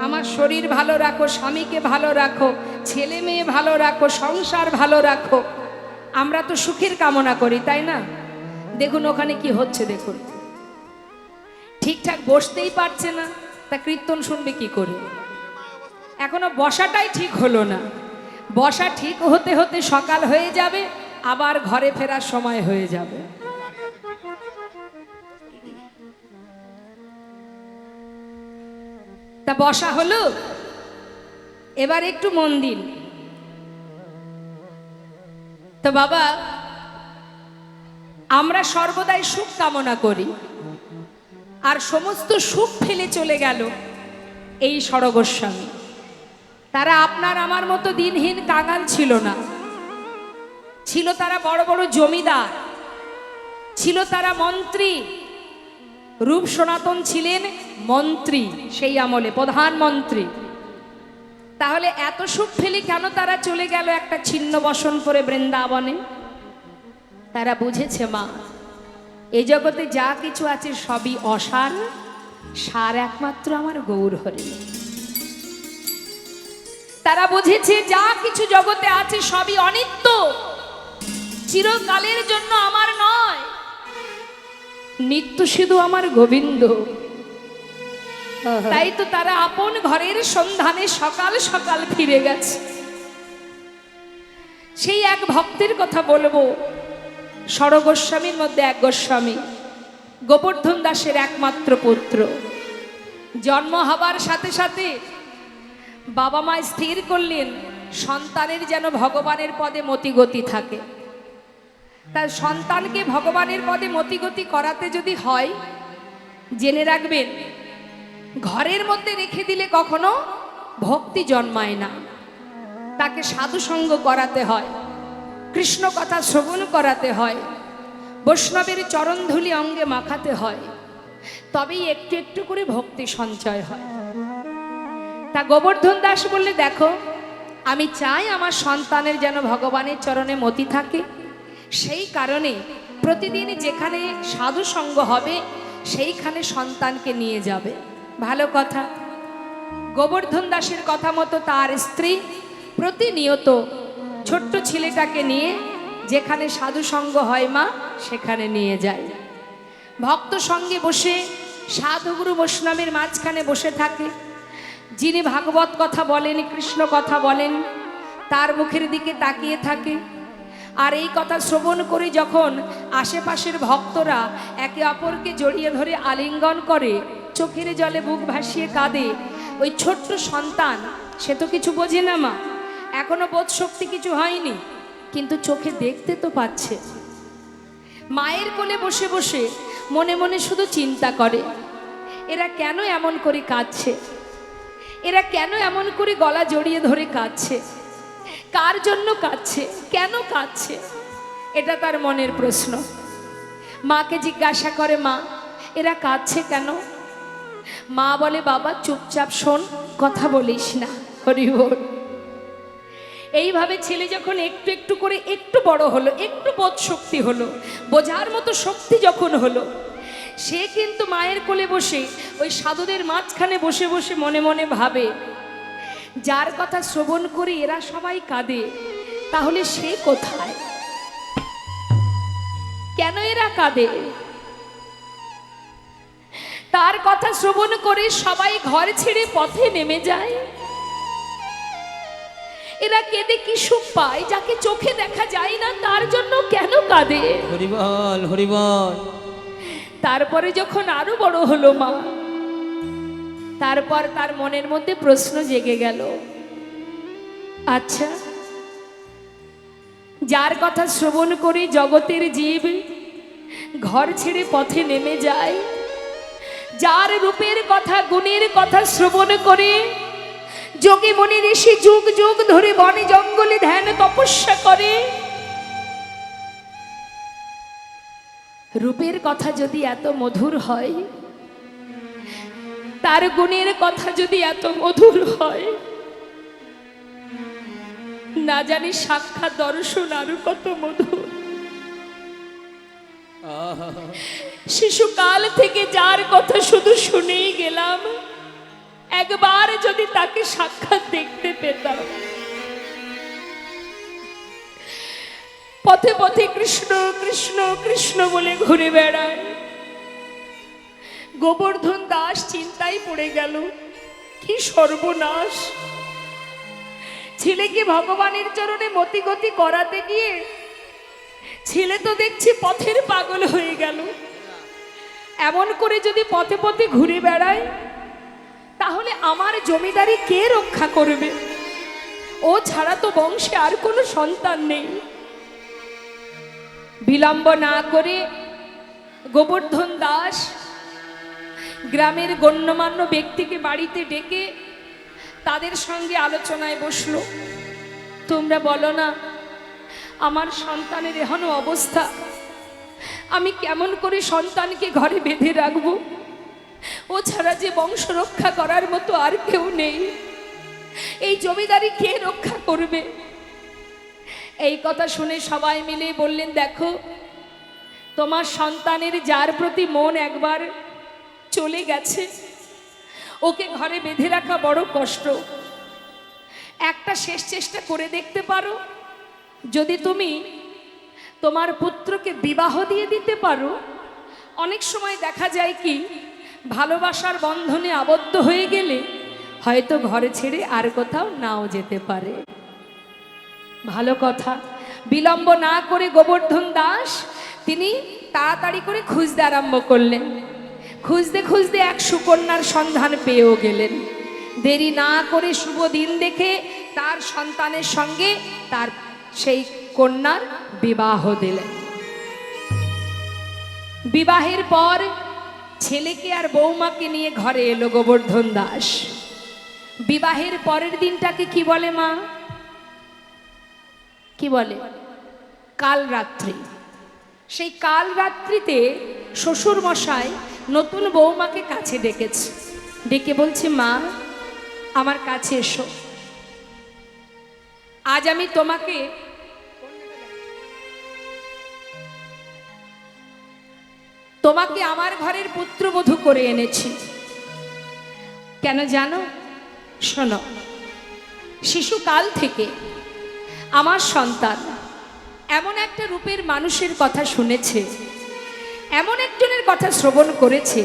আমার শরীর ভালো রাখো, স্বামীকে ভালো রাখো, ছেলে মেয়ে ভালো রাখো, সংসার ভালো রাখো, আমরা তো সুখের কামনা করি, তাই না? দেখুন ওখানে কি হচ্ছে, দেখুন ঠিকঠাক বসতেই পারছে না, তা কীর্তন শুনবে কি করে? এখনো বসাটাই ঠিক হলো না, বসা ঠিক হতে হতে সকাল হয়ে যাবে, আবার ঘরে ফেরার সময় হয়ে যাবে। তা বসা হলো, এবার একটু মন দিন। তো বাবা, আমরা সর্বদাই সুখ কামনা করি, আর সমস্ত সুখ ফেলে চলে গেল এই ষড়গোস্বামী। তারা আপনার আমার মতো দিনহীন কাঙাল ছিল না, ছিল তারা বড় বড় জমিদার, ছিল তারা মন্ত্রী। রূপ সনাতন ছিলেন মন্ত্রী, সেই আমলে প্রধানমন্ত্রী। তাহলে এত সুখ ফেলে কেন তারা চলে গেল একটা ছিন্ন বসন করে বৃন্দাবনে? তারা বুঝেছে মা, এই জগতে যা কিছু আছে সবই অসার, সার একমাত্র আমার গৌর হরি। তারা বুঝেছে যা কিছু জগতে আছে সবই অনিত্য, চিরকালের জন্য আমার নয়, নিত্য শুধু আমার গোবিন্দ। তাই তো তারা আপন ঘরের সন্ধানে সকাল সকাল ফিরে গেছে। সেই এক ভক্তের কথা বলবো, ষড়গোস্বামীর মধ্যে এক গোস্বামী, গোবর্ধন দাসের একমাত্র পুত্র। জন্ম হবার সাথে সাথে বাবা মা স্থির করলেন সন্তানের যেন ভগবানের পদে মতিগতি থাকে। তার সন্তানকে ভগবানের পদে মতিগতি করাতে যদি হয়, জেনে রাখবেন ঘরের মধ্যে রেখে দিলে কখনো ভক্তি জন্মায় না। তাকে সাধুসঙ্গ করাতে হয়, কৃষ্ণ কথা শ্রবণ করাতে হয়, বৈষ্ণবের চরণধুলি অঙ্গে মাখাতে হয়, তবেই একটু একটু করে ভক্তি সঞ্চয় হয়। তা গোবর্ধন দাস বললে, দেখো আমি চাই আমার সন্তানের যেন ভগবানের চরণে মতি থাকে, সেই কারণে প্রতিদিন যেখানে সাধু সঙ্গ হবে সেইখানে সন্তানকে নিয়ে যাবে। ভালো কথা। গোবর্ধন দাসের কথা মতো তার স্ত্রী প্রতিনিয়ত ছোট্ট ছেলেটাকে নিয়ে যেখানে সাধু সঙ্গ হয় মা, সেখানে নিয়ে যায়। ভক্ত সঙ্গে বসে সাধুগুরু বৈষ্ণবের মাঝখানে বসে থাকে। যিনি ভাগবত কথা বলেন, কৃষ্ণ কথা বলেন, তার মুখের দিকে তাকিয়ে থাকে। আর এই কথা শ্রবণ করে যখন আশেপাশের ভক্তরা একে অপরকে জড়িয়ে ধরে আলিঙ্গন করে, চোখের জলে বুক ভাসিয়ে কাঁদে, ওই ছোট্ট সন্তান সে তো কিছু বোঝে না মা, এখনো বোধ শক্তি কিছু হয়নি, কিন্তু চোখে দেখতে তো পাচ্ছে। মায়ের কোলে বসে বসে মনে মনে শুধু চিন্তা করে, এরা কেন এমন করে কাঁদছে, এরা কেন এমন করে গলা জড়িয়ে ধরে কাঁদছে, কার জন্য কাঁদছে, কেন কাঁদছে, এটা তার মনের প্রশ্ন। মাকে জিজ্ঞাসা করে, মা এরা কাঁদছে কেন? মা বলে, বাবা চুপচাপ শোন, কথা বলিস না। হরি বল। এইভাবে ছেলে যখন একটু একটু করে একটু বড় হলো, একটু বোধ শক্তি হলো, বোঝার মতো শক্তি যখন হলো, সে কিন্তু মায়ের কোলে বসে ওই সাধুদের মাঝখানে বসে বসে মনে মনে ভাবে, যার কথা শ্রবণ করে এরা সবাই কাঁদে, তাহলে সে কোথায়, কেন এরা কাঁদে? তার কথা শ্রবণ করে সবাই ঘর ছেড়ে পথে নেমে যায়। এরা কেঁদে কি সুখ পায়, যাকে চোখে দেখা যায় না তার জন্য কেন কাঁদে? হরিবল হরিবল। তারপরে যখন আরো বড় হলো মা, তারপর তার মনের মধ্যে প্রশ্ন জেগে গেল, আচ্ছা যার কথা শ্রবণ করে জগতের জীব ঘর ছেড়ে পথে নেমে যায়, যার রূপের কথা গুণের কথা শ্রবণ করে যোগী মুনি ঋষি যুগ যুগ ধরে বনে জঙ্গলে ধ্যান তপস্যা করে, রূপের কথা যদি এত মধুর হয়, তার গুণের কথা যদি এত মধুর হয়, না জানি সাক্ষাৎ দর্শন আরো কত মধুর। শিশুকাল থেকে যার কথা শুধু শুনেই গেলাম, একবার যদি তাকে সাক্ষাৎ দেখতে পেতাম। পথে পথে কৃষ্ণ কৃষ্ণ কৃষ্ণ বলে ঘুরে বেড়ায়। গোবর্ধন দাস চিন্তায় পড়ে গেল, কি সর্বনাশ, ছেলেকে ভগবানের চরণে মতিগতি করাতে গিয়ে ছেলে তো দেখছি পথের পাগল হয়ে গেল। এমন করে যদি পথে পথে ঘুরে বেড়ায়, তাহলে আমার জমিদারি কে রক্ষা করবে? ও ছাড়া তো বংশে আর কোনো সন্তান নেই। বিলম্ব না করে গোবর্ধন দাস গ্রামের গণ্যমান্য ব্যক্তিকে বাড়িতে ডেকে তাদের সঙ্গে আলোচনায় বসলো। তোমরা বলো না, আমার সন্তানের এখনো অবস্থা, আমি কেমন করে সন্তানকে ঘরে বেঁধে রাখবো? ও ছাড়া যে বংশ রক্ষা করার মতো আর কেউ নেই, এই জমিদারি কে রক্ষা করবে? এই কথা শুনে সবাই মিলে বললেন, দেখো তোমার সন্তানের যার প্রতি মন একবার চলে গেছে, ওকে ঘরে বেঁধে রাখা বড় কষ্ট। একটা শেষ চেষ্টা করে দেখতে পারো, যদি তুমি তোমার পুত্রকে বিবাহ দিয়ে দিতে পারো। অনেক সময় দেখা যায় কি, ভালোবাসার বন্ধনে আবদ্ধ হয়ে গেলে হয়তো ঘরে ছেড়ে আর কোথাও নাও যেতে পারে। ভালো কথা। বিলম্ব না করে গোবর্ধন দাস তিনি তাড়াতাড়ি করে খুঁজতে আরম্ভ করলেন। খুঁজতে খুঁজতে এক সুকন্যার সন্ধান পেয়েও গেলেন। দেরি না করে শুভ দিন দেখে তার সন্তানের সঙ্গে তার সেই কন্যার বিবাহ দিলেন। বিবাহের পর ছেলেকে আর বৌমাকে নিয়ে ঘরে এলো গোবর্ধন দাস। বিবাহের পরের দিনটাকে কি বলে মা? কি বলে? কাল রাত্রি। সেই কাল রাত্রিতে শ্বশুর মশাই নতুন বৌমাকে কাছে ডেকেছে, ডেকে বলছে, মা আমার কাছে এসো, আজ আমি তোমাকে আমার ঘরের পুত্রবধূ করে এনেছি। কেন জানো? শোনো, শিশুকাল থেকে আমার সন্তান এমন একটা রূপের মানুষের কথা শুনেছে, এমন একজনের কথা শ্রবণ করেছে,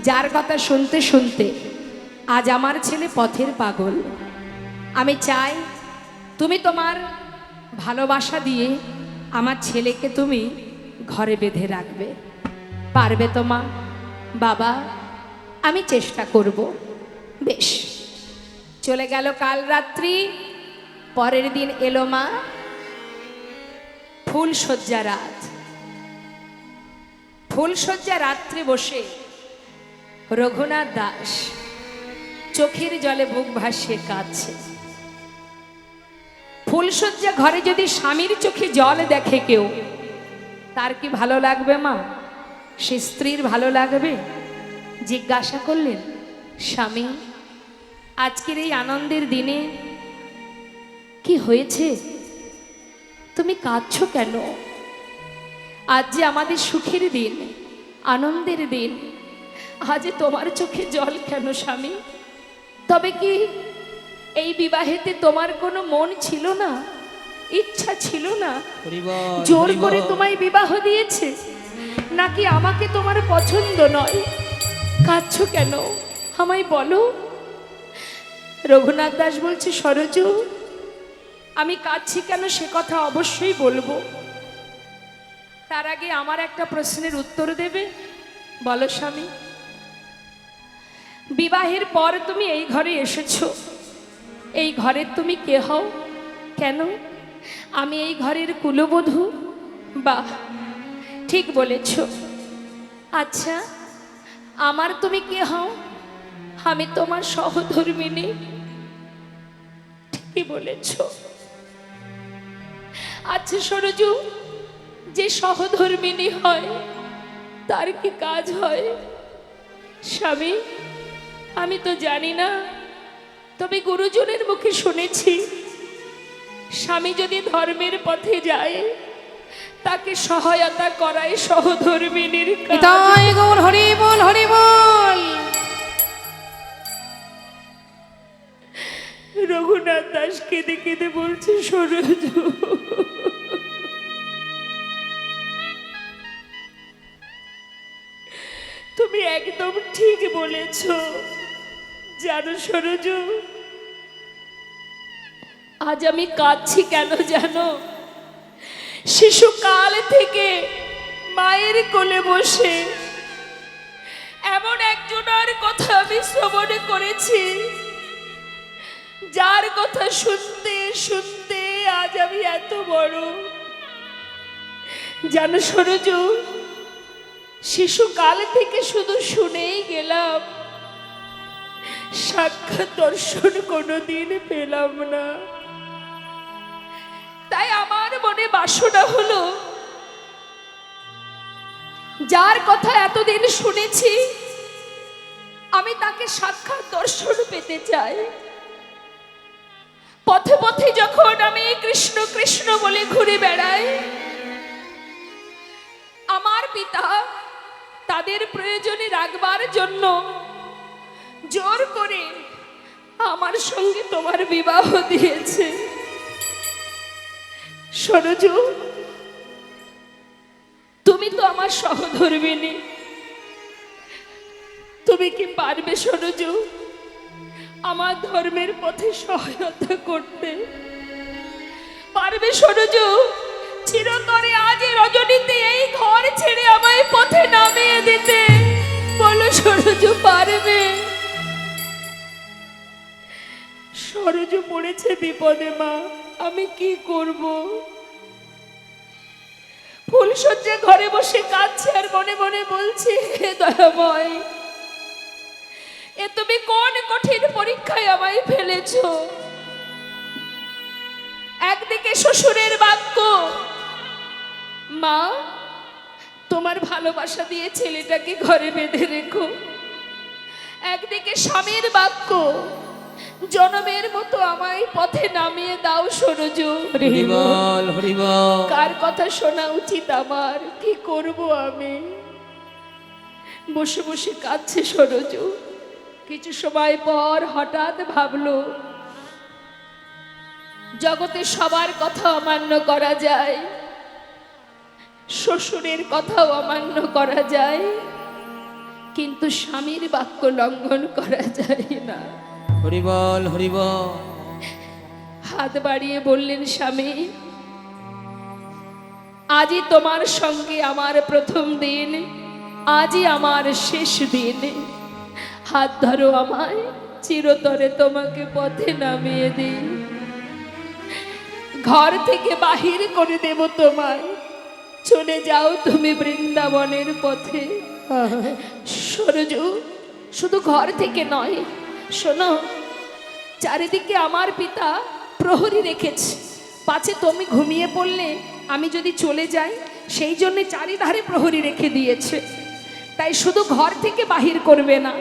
যার কথা শুনতে শুনতে আজ আমার ছেলে পথের পাগল। আমি চাই তুমি তোমার ভালোবাসা দিয়ে আমার ছেলেকে তুমি ঘরে বেঁধে রাখবে, পারবে তো মা? বাবা, আমি চেষ্টা করব। বেশ, চলে গেল কাল রাত্রি। পরের দিন এলো মা, ফুলশয্যা রাত। ফুলশয্যা রাত্রে বসে রঘুনাথ দাস চোখের জলে বুক ভাসিয়ে কাঁদছে। ফুলশয্যা ঘরে যদি স্বামীর চোখে জল দেখে কেউ, তার কি ভালো লাগবে মা? সে স্ত্রীর ভালো লাগবে? জিজ্ঞাসা করলেন, স্বামী, আজকের এই আনন্দের দিনে কি হয়েছে? তুমি কাঁদছো কেন? আজ যে আমাদের সুখের দিন, আনন্দের দিন, আজ তোমার চোখে জল কেন স্বামী? তবে কি এই বিবাহেতে তোমার কোনো মন ছিল না, ইচ্ছা ছিল না? হরিবল জোর করে হরিবল। তোমায় বিবাহ দিয়েছে, নাকি আমাকে তোমার পছন্দ নয়? কাঁদছো কেন আমায় বলো। রঘুনাথ দাস বলছে, সরজু, আমি কাঁদছি কেন সে কথা অবশ্যই বলবো। তার আগে আমার একটা প্রশ্নের উত্তর দেবে। বলো স্বামী। বিবাহের পর তুমি এই ঘরে এসেছো, এই ঘরের তুমি কে হও? কেন? আমি এই ঘরের কুলবধূ? বাহ, ঠিক বলেছ। আচ্ছা, আমার তুমি কে হও? আমি তোমার সহধর্মিণী। ঠিকই বলেছ। আচ্ছা সরজু, যে সহধর্মিণী হয় তার কি কাজ হয়? স্বামী, আমি তো জানি না, তবে গুরুজনের মুখে শুনেছি, স্বামী যদি ধর্মের পথে যায় তাকে সহায়তা করায় সহধর্মিণীর কাজ। নিতাই গৌর হরি বল, হরি বল। রঘুনাথ দাস কেঁদে কেঁদে বলছে, সরজু, তুমি একদম ঠিক বলেছ। জানো সরজু, আজ আমি কাঁদছি কেন জানো? শিশুকাল থেকে মায়ের কোলে বসে এমন একজনের কথা আমি শ্রবণ করেছি, যার কথা শুনতে শুনতে আজ আমি এত বড়। জানো সরজু, শিশুকাল থেকে শুধু শুনেই গেলাম, সাক্ষাৎ দর্শন কোনোদিন পেলাম না। তাই আমার মনে বাসনা হলো, যার কথা এতদিন শুনেছি আমি তাকে সাক্ষাৎ দর্শন পেতে চাই। পথে পথে যখন আমি কৃষ্ণ কৃষ্ণ বলে ঘুরে বেড়াই, আমার পিতা তাদের প্রয়োজনে রাখবার জন্য জোর করে আমার সঙ্গে তোমার বিবাহ দিয়েছে। সরজু, তুমি তো আমার সহধর্মিণী, তুমি কি পারবে সরজু আমার ধর্মের পথে সহায়তা করতে? পারবে সরজু চিরতরে আজ রজনীতে এই ঘর ছেড়ে আমায় পথে নামিয়ে দিতে? বলো সরজু, পারবে? সরজু পড়েছে বিপদে মা, আমি কি করব? ফুলশয্যা ঘরে বসে কাঁদছে আর মনে মনে বলছে, হে দয়াময়, এ তুমি কোন কঠিন পরীক্ষায় আমায় ফেলেছ? একদিকে শ্বশুরের বাক্য, মা তোমার ভালোবাসা দিয়ে ছেলেটাকে ঘরে বেঁধে রেখো। একদিকে স্বামীর বাক্য, জনমের মতো আমায় পথে নামিয়ে দাও সরজু। হরিবল হরিবল। কার কথা শোনা উচিত আমার? কি করব আমি? বসে বসে কাঁদছে সরজু। কিছু সময় পর হঠাৎ ভাবলো, জগতে সবার কথা অমান্য করা যায়, শ্বশুরের কথাও অমান্য করা যায়, কিন্তু স্বামীর বাক্য লঙ্ঘন করা যায় না। হরিবল হরিবল। হাত বাড়িয়ে বললেন, স্বামী, আজই তোমার সঙ্গে আমার প্রথম দিন, আজই আমার শেষ দিন। হাত ধরো আমায়, চিরতরে তোমাকে পথে নামিয়ে দিই। ঘর থেকে বাহির করে দেব তোমায়, চলে যাও তুমি বৃন্দাবনের পথে। সরজু, শুধু ঘর থেকে নয়, শোনো, চারিদিকে আমার পিতা প্রহরী রেখেছে, পাছে তুমি ঘুমিয়ে পড়লে আমি যদি চলে যাই, সেই জন্য চারিধারে প্রহরী রেখে দিয়েছে। তাই শুধু ঘর থেকে বাহির করবে না,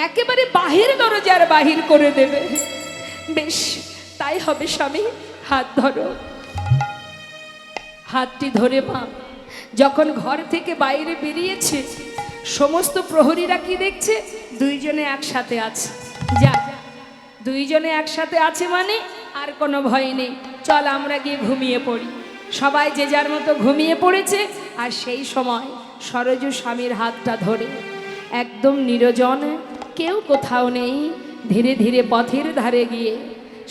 একেবারে বাহির দরজার বাহির করে দেবে। বেশ, তাই হবে স্বামী, হাত ধরো। হাতটি ধরে মা যখন ঘর থেকে বাইরে বেরিয়েছে, সমস্ত প্রহরীরা কি দেখছে? দুইজনে একসাথে আছে। যা, দুইজনে একসাথে আছে মানে আর কোনো ভয় নেই, চল আমরা গিয়ে ঘুমিয়ে পড়ি। সবাই যে যার মতো ঘুমিয়ে পড়েছে। আর সেই সময় সরজু স্বামীর হাতটা ধরে একদম নির্জন, কেউ কোথাও নেই, ধীরে ধীরে পথের ধারে গিয়ে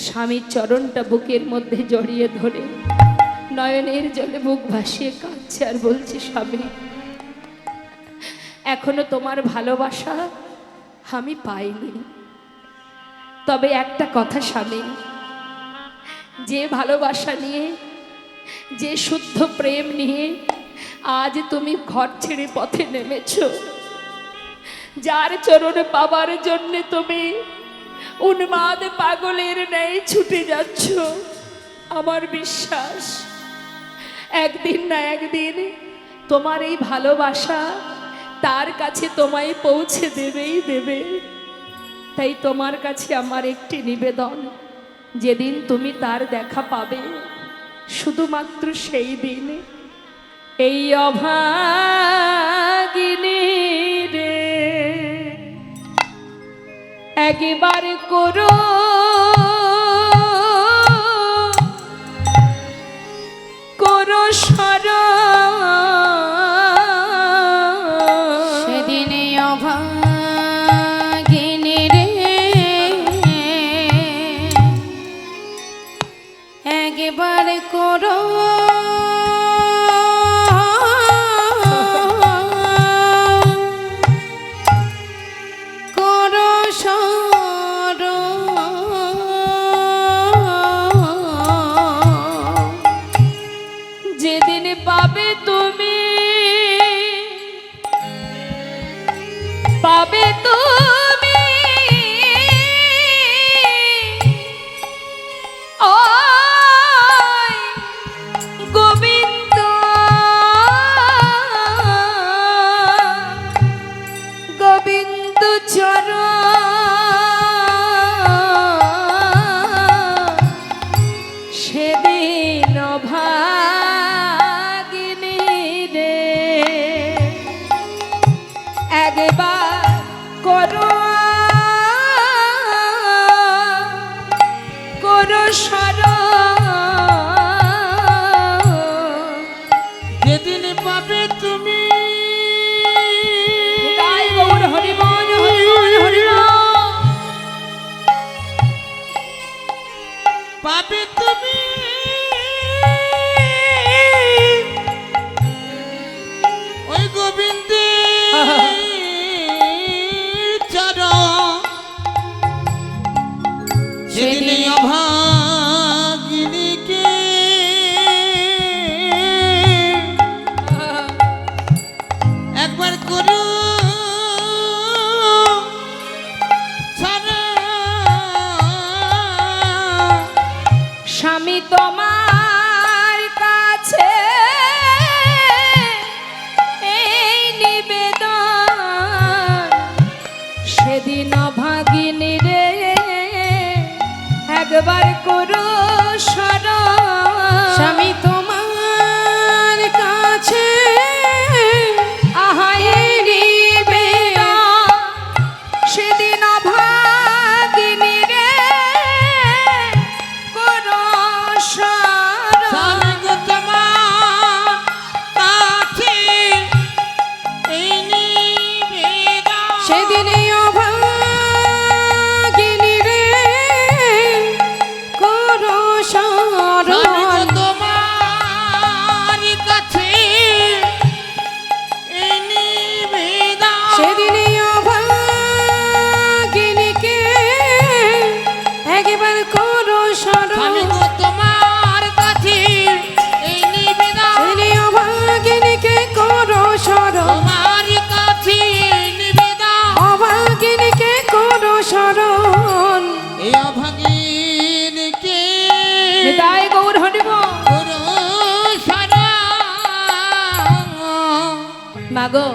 স্বামীর চরণটা বুকের মধ্যে জড়িয়ে ধরে নয়নের জলে বুক ভাসিয়ে কাঁদছে আর বলছে, স্বামী, এখনো তোমার ভালোবাসা আমি পাইনি। তবে একটা কথা স্বামী, যে ভালোবাসা নিয়ে, যে শুদ্ধ প্রেম নিয়ে আজ তুমি ঘর ছেড়ে পথে নেমেছ, যার চরণে পাবার জন্য তুমি উন্মাদ পাগলের ন্যায় ছুটে যাচ্ছ, আমার বিশ্বাস একদিন না একদিন তোমার এই ভালোবাসা তার কাছে তোমায় পৌঁছে দেবেই দেবে। তাই তোমার কাছে আমার একটি নিবেদন, যেদিন তুমি তার দেখা পাবে, শুধুমাত্র সেই দিন এই অভাগিনী রে একবার করো করো সেদিন অভাগিনী রে একবার করো করো যেদিন পাবে তুমি, পাবে তুমি ওই গোবিন্দ গোবিন্দ চরণ, সেদিন ভাগিনী রে একবার করো করো যেদিন পাবে তুমি, গাই গৌর হরিবল হরিবল হরিবল। পাবে তুমি ওই গোবিন্দের চরণ, সেদিন অভাগিনীকে একবার করো স্বামী তোমার কাছে এই নিবেদন, সেদিন ভাগিনী রে একবার করো স্বামী তোমার কাছে আহা এই নিবেদন, সেদিন ভাগিনী রে করো স্বামী গো তোমার কাছে এই নিবেদন, সেদিন অভাগিনী রে করো শরণ এই অভাগীনকে নিতাই গৌর হরিব। গুরু শরণ। মাগো,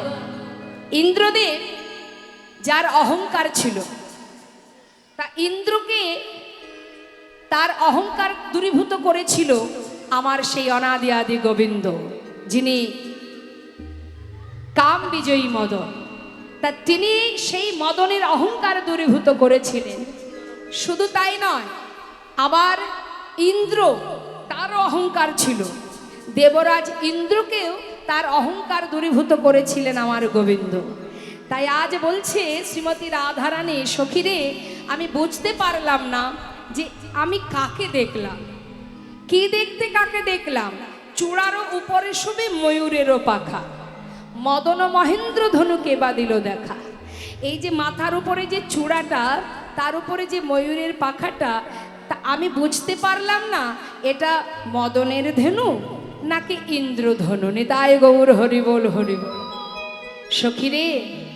ইন্দ্রদেব যার অহংকার ছিল, তা ইন্দ্রকে তার অহংকার দূরীভূত করেছিল আমার সেই অনাদি আদি গোবিন্দ, যিনি কাম বিজয়ী মদন। তা তিনি সেই মদনের অহংকার দূরীভূত করেছিলেন। শুধু তাই নয়, আবার ইন্দ্র তারও অহংকার ছিল, দেবরাজ ইন্দ্রকেও তার অহংকার দূরীভূত করেছিলেন আমার গোবিন্দ। তাই আজ বলছে শ্রীমতী রাধারানী, সখীরে আমি বুঝতে পারলাম না যে আমি কাকে দেখলাম, কি দেখতে কাকে দেখলাম। চূড়ারও উপরে শুবে ময়ূরেরও পাখা, মদন মহেন্দ্র ধনুকে বা দিল দেখা। এই যে মাথার উপরে যে চূড়াটা, তার উপরে যে ময়ূরের পাখাটা, তা আমি বুঝতে পারলাম না এটা মদনের ধনু নাকি ইন্দ্রধনু। নিতাই গৌর হরিবোল হরিবোল। সখীরে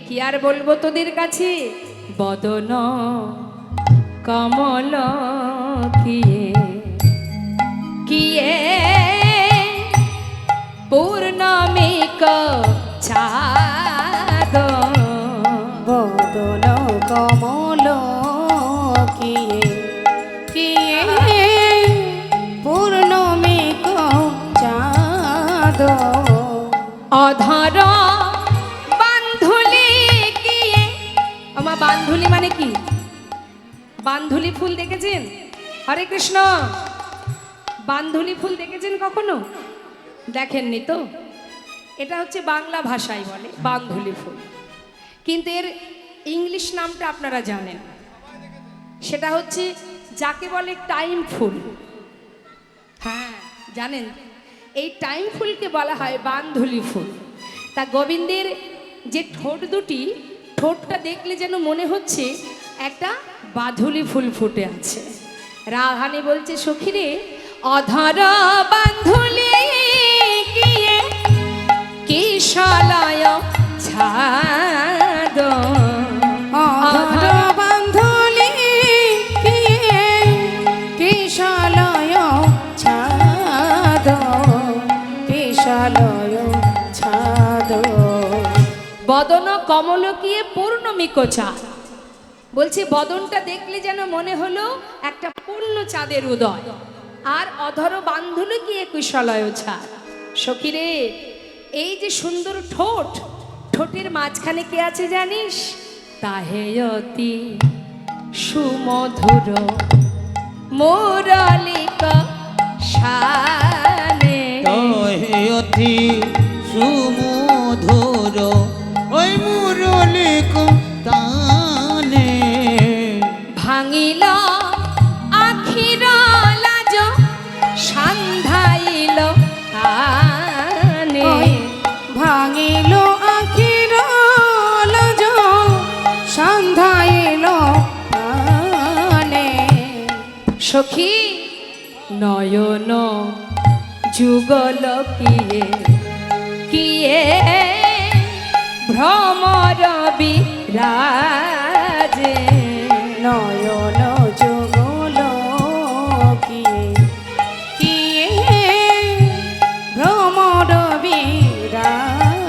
কি আর বলবো তোদের কাছে, বদন কমল কিয়ে কিয়ে পূর্ণমিক চাঁদ, বদন কমল কিয়ে কিয়ে পূর্ণমিক চাঁদ, অধর বান্ধুলি কিয়ে। আমার বান্ধুলি মানে কি? বান্ধুলি ফুল দেখেছেন? হরে কৃষ্ণ। বান্ধুলি ফুল দেখেছেন কখনো? দেখেননি তো? এটা হচ্ছে বাংলা ভাষায় বলে বান্ধুলি ফুল, কিন্তু এর ইংলিশ নামটা আপনারা জানেন, সেটা হচ্ছে যাকে বলে টাইম ফুল। হ্যাঁ জানেন, এই টাইম ফুলকে বলা হয় বান্ধুলি ফুল। তা গোবিন্দের যে ঠোঁট দুটি, ঠোঁটটা দেখলে যেন মনে হচ্ছে একটা বাধুলি ফুল ফুটে আছে। রাধারানী বলছে, সখীরে অধর বান্ধুলি কিয়ে কিশলয় ছাদ, অধর বান্ধলি কিয়ে কিশলয় ছাদ, কিশলয় ছাদ, বদন কমল কিয়ে পূর্ণমিক চাঁদ। বলছে বদনটা দেখলে যেন মনে হলো একটা পূর্ণ চাঁদের উদয়। আর অধর বান্ধুলি কিয়ে কুশলয় ছাদ। সখীরে এই যে সুন্দর ঠোঁট, ঠোঁটের মাঝখানে কে আছে জানিস? তাহে অতি সুমধুর মুরলিক শানে, তহে অতি সুমধুর ওই মুরলিক তানে, ভাঙিল আখির লাজ সান্ধাইল কানে, ভাঙিল আখির লাজ সন্ধ্যাইল কানে, সখী নয়ন যুগল কিয়ে কিয়ে ভ্রমর বিরাজে, নয়ন যুগল কিয়ে কিয়ে ভ্রমর বিরাজে,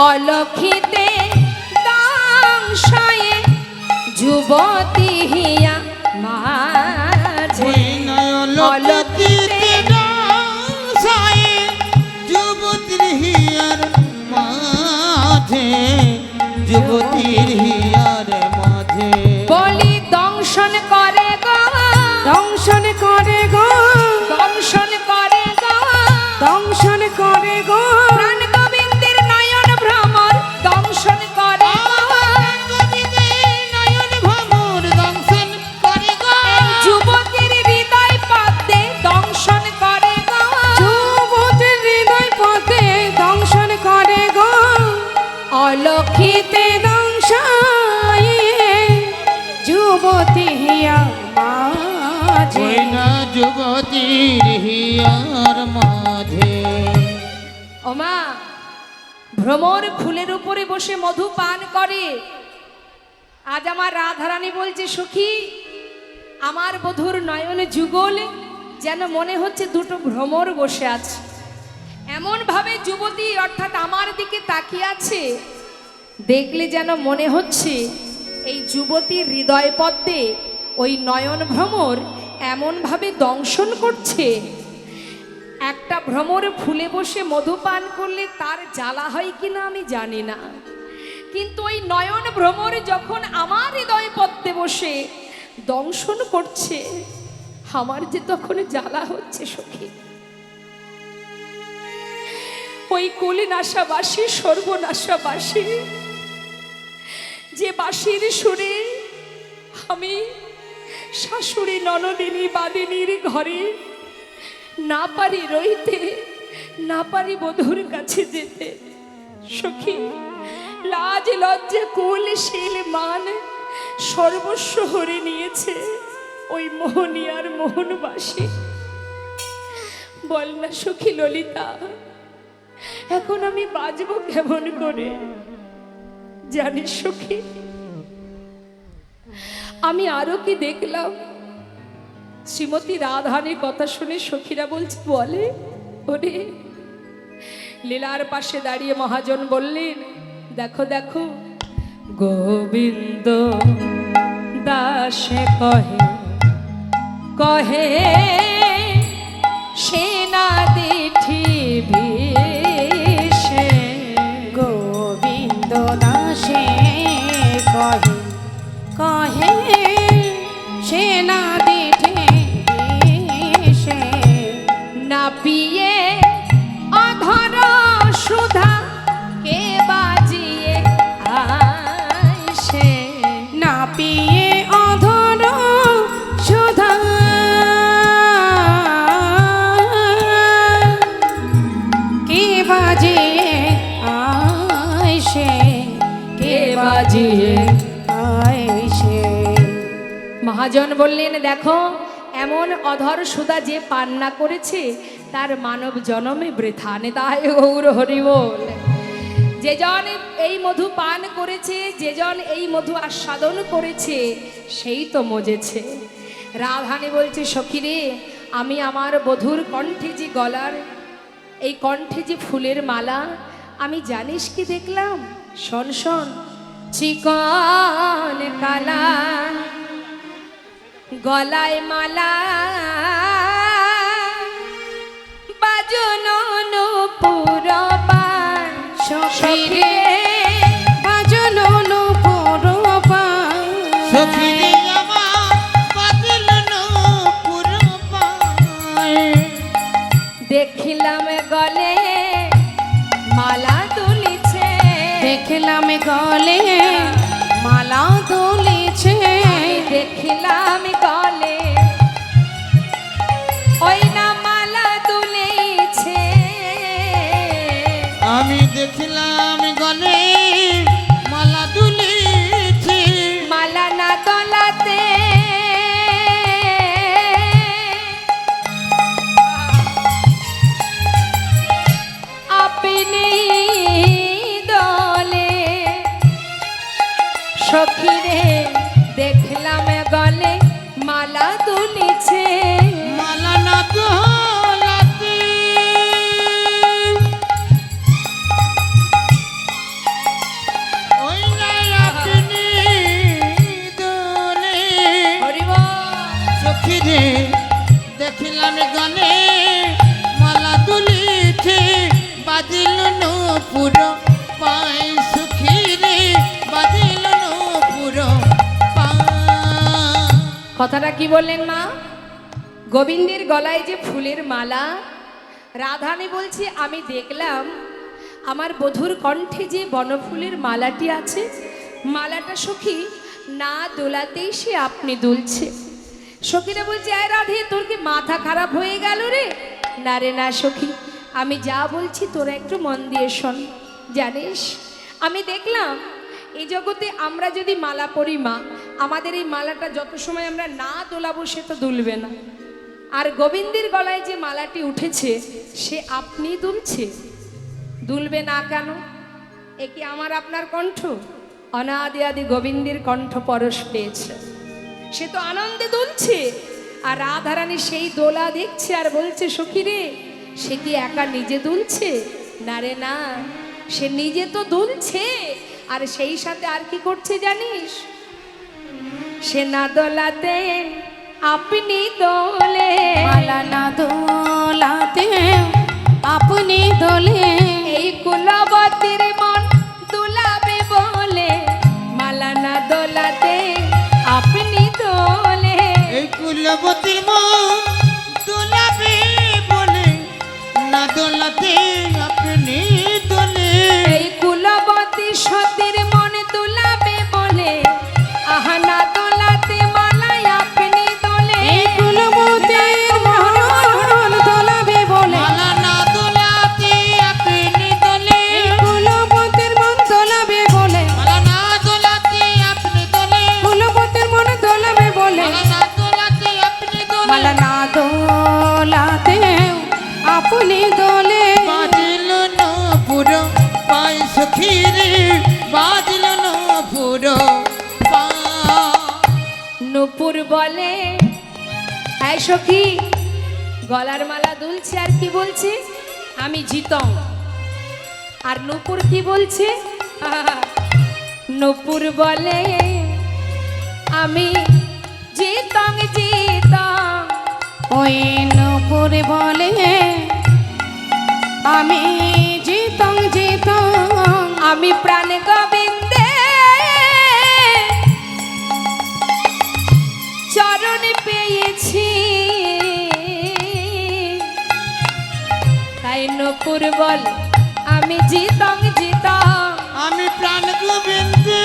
অলক্ষিতে দাংশয়ে যুবতী হিয়া মাঝে, ওই নয়নলোকিতে দাসায়ে যুবতীর হিয়ার মাঝে, যুবতীর হিয়ার মাঝে, বলি দংশন করে গো, দংশন করে গো, দংশন করে গো, দংশন করে গো, প্রাণ গোবিন্দের নয়ন ভ্রমর দংশন করে গো, নয়ন ভ্রমর দংশন করে গো, যুবতীর হৃদয় পদ্মে দংশন করে গো, যুবতীর হৃদয় পথে দংশন করে গো, অলক্ষিতে দংশায়ে যুবতী হিয়া মাঝে, ওই না যুবতীর হিয়ার মাঝে। ওমা ভ্রমর ফুলের উপরে বসে মধু পান করে, আজ আমার রাধারানী বলছে সখী আমার বধূর নয়নে যুগল যেন মনে হচ্ছে দুটো ভ্রমর বসে আছে। এমন ভাবে যুবতী অর্থাৎ আমার দিকে তাকিয়ে আছে, দেখলে যেন মনে হচ্ছে এই যুবতীর হৃদয় পদ্মে ওই নয়ন ভ্রমর এমন ভাবে দংশন করছে। একটা ভ্রমর ফুলে বসে মধুপান করলে তার জ্বালা হয় কিনা আমি জানি না, কিন্তু ওই নয়ন ভ্রমর যখন আমার হৃদয় পদ্মে বসে দংশন করছে, আমার যে তখন জ্বালা হচ্ছে সখী। ওই কলিনাশাবাসী সর্বনাশাবাসী যে বাঁশির সুরে আমি শাশুড়ি ননদিনী বাদিনীর ঘরে না পারি রইতে, না পারি বধূর কাছে যেতে। সখী লাজ লজ্জা কুল শীল মান সর্বস্ব হরে নিয়েছে ওই মোহনিয়ার মোহনবাসী। বল না সখী ললিতা, এখন আমি বাজবো কেমন করে? জানিস সখী, আমি আরো কি দেখলাম। শ্রীমতী রাধানের কথা শুনে সখীরা বলছে, বলে ওরে লীলার পাশে দাঁড়িয়ে মহাজন বললেন, দেখো দেখো গোবিন্দ দাসে কহে কহে সেনা দিঠি বিষে। গোবিন্দ দাসে কহে কহে সেনা দিঠে বিষে। না পিয়ে অধর সুধা কে বাজিয়ে আইসে। না পিয়ে অধর সুধা কে বাজিয়ে আইসে, কে বাজিয়ে আইসে। মহাজন বললেন, দেখো এমন অধর সুধা যে পান না করেছে তার মানব জনমে বৃথা। নেতায় গৌর হরি বল। যে জন এই মধু পান করেছে, যে জন এই মধু আস্বাদন করেছে, সেই তো মজেছে। রাধানী বলছে, সখী রে, আমি আমার বধুর কণ্ঠে যে গলার এই কণ্ঠে যে ফুলের মালা, আমি জানিস কি দেখলাম? শোন শোন। চিকন কালা গলায় মালা বাজন পুরপান। সখী রে বাজন পুরপান। সখী রে আমার বাজিল নূপুর পায়। দেখিলাম গলে মালা দুলিছে, দেখলাম গলে মালা দুলিছে। দেখিলাম গলে ওই না মালা দুলিছে। আমি দেখিলাম গলে মালা দুলিছে। মালা না দলাতে আপনি দলে। সখী রে দেখলাম গলে মালা দুলিছে। মালা না দোলাতে ওই না আপনি দোলে। হরি বল। সখী রে দেখিলাম গলে মালা দুলিছে। বাজিল নূপুর পায়। সখী রে বাজিল নূপুর পায়। কথাটা কি বললেন মা? গোবিন্দের গলায় যে ফুলের মালা, রাধানী বলছে আমি দেখলাম আমার বধূর কণ্ঠে যে বনফুলের মালাটি আছে, মালাটা সখী না দোলাতেই সে আপনি দুলছে। সখীরা বলছে, আয় রাধে, তোর কি মাথা খারাপ হয়ে গেল রে? না রে না সখী, আমি যা বলছি তোরা একটু মন দিয়ে শোন। জানিস, আমি দেখলাম এই জগতে আমরা যদি মালা পরি মা, আমাদের এই মালাটা যত সময় আমরা না দোলাবো সে তো দুলবে না। আর গোবিন্দের গলায় যে মালাটি উঠেছে সে আপনি দুলছে, দুলবে না কেন? এ কি আমার আপনার কণ্ঠ? অনাদি আদি গোবিন্দের কণ্ঠ পরশ পেয়েছে, সে তো আনন্দে দুলছে, আর রাধারানী সেই দোলা দেখছে আর বলছে সখী রে, সে কি একা নিজে দুলছে? না রে না, সে নিজে তো দুলছে, আর সেই সাথে আর কি করছে জানিস? সে না দোলাতে আপনি দোলে, মালা না দোলাতে আপনি দোলে, এই কুলবতীর মন দুলাবে বলে, মালা না দোলাতে আপনি দোলে। এই কুলবতীর মন দোলাবে বলে, না দোলাতে আপনি দোলে। এই কুলবতী সতীর মন দুলাবে বলে, আহা না দোলাতে মালাই আপনি দোলে। এই কুলবতীর মন দোলাবে বলে, মালা না দোলাতে আপনি দোলে। এই কুলবতীর মন দোলাবে বলে, মালা না দোলাতে আপনি দোলে। কুলবতীর মন দোলাবে বলে, মালা না দোলাতে আপনি দোলে। মালা না দোলাতে আপনি দোলে। বাজিল নূপুর পাই সখী রে, বাজিল নূপুর পাই। নূপুর বলে, হ্যাঁ সখী, গলার মালা দুলছে আর কি বলছে? আমি জিতং। আর নূপুর কি বলছে? নূপুর বলে, আমি জিতং জিতং। ওই নূপুর বলে, আমি জিতং জিতং। আমি প্রাণ গোবিন্দে চরণ পেয়েছি, তাই নূপুর বল, আমি জিতং জিতং। আমি প্রাণ গোবিন্দে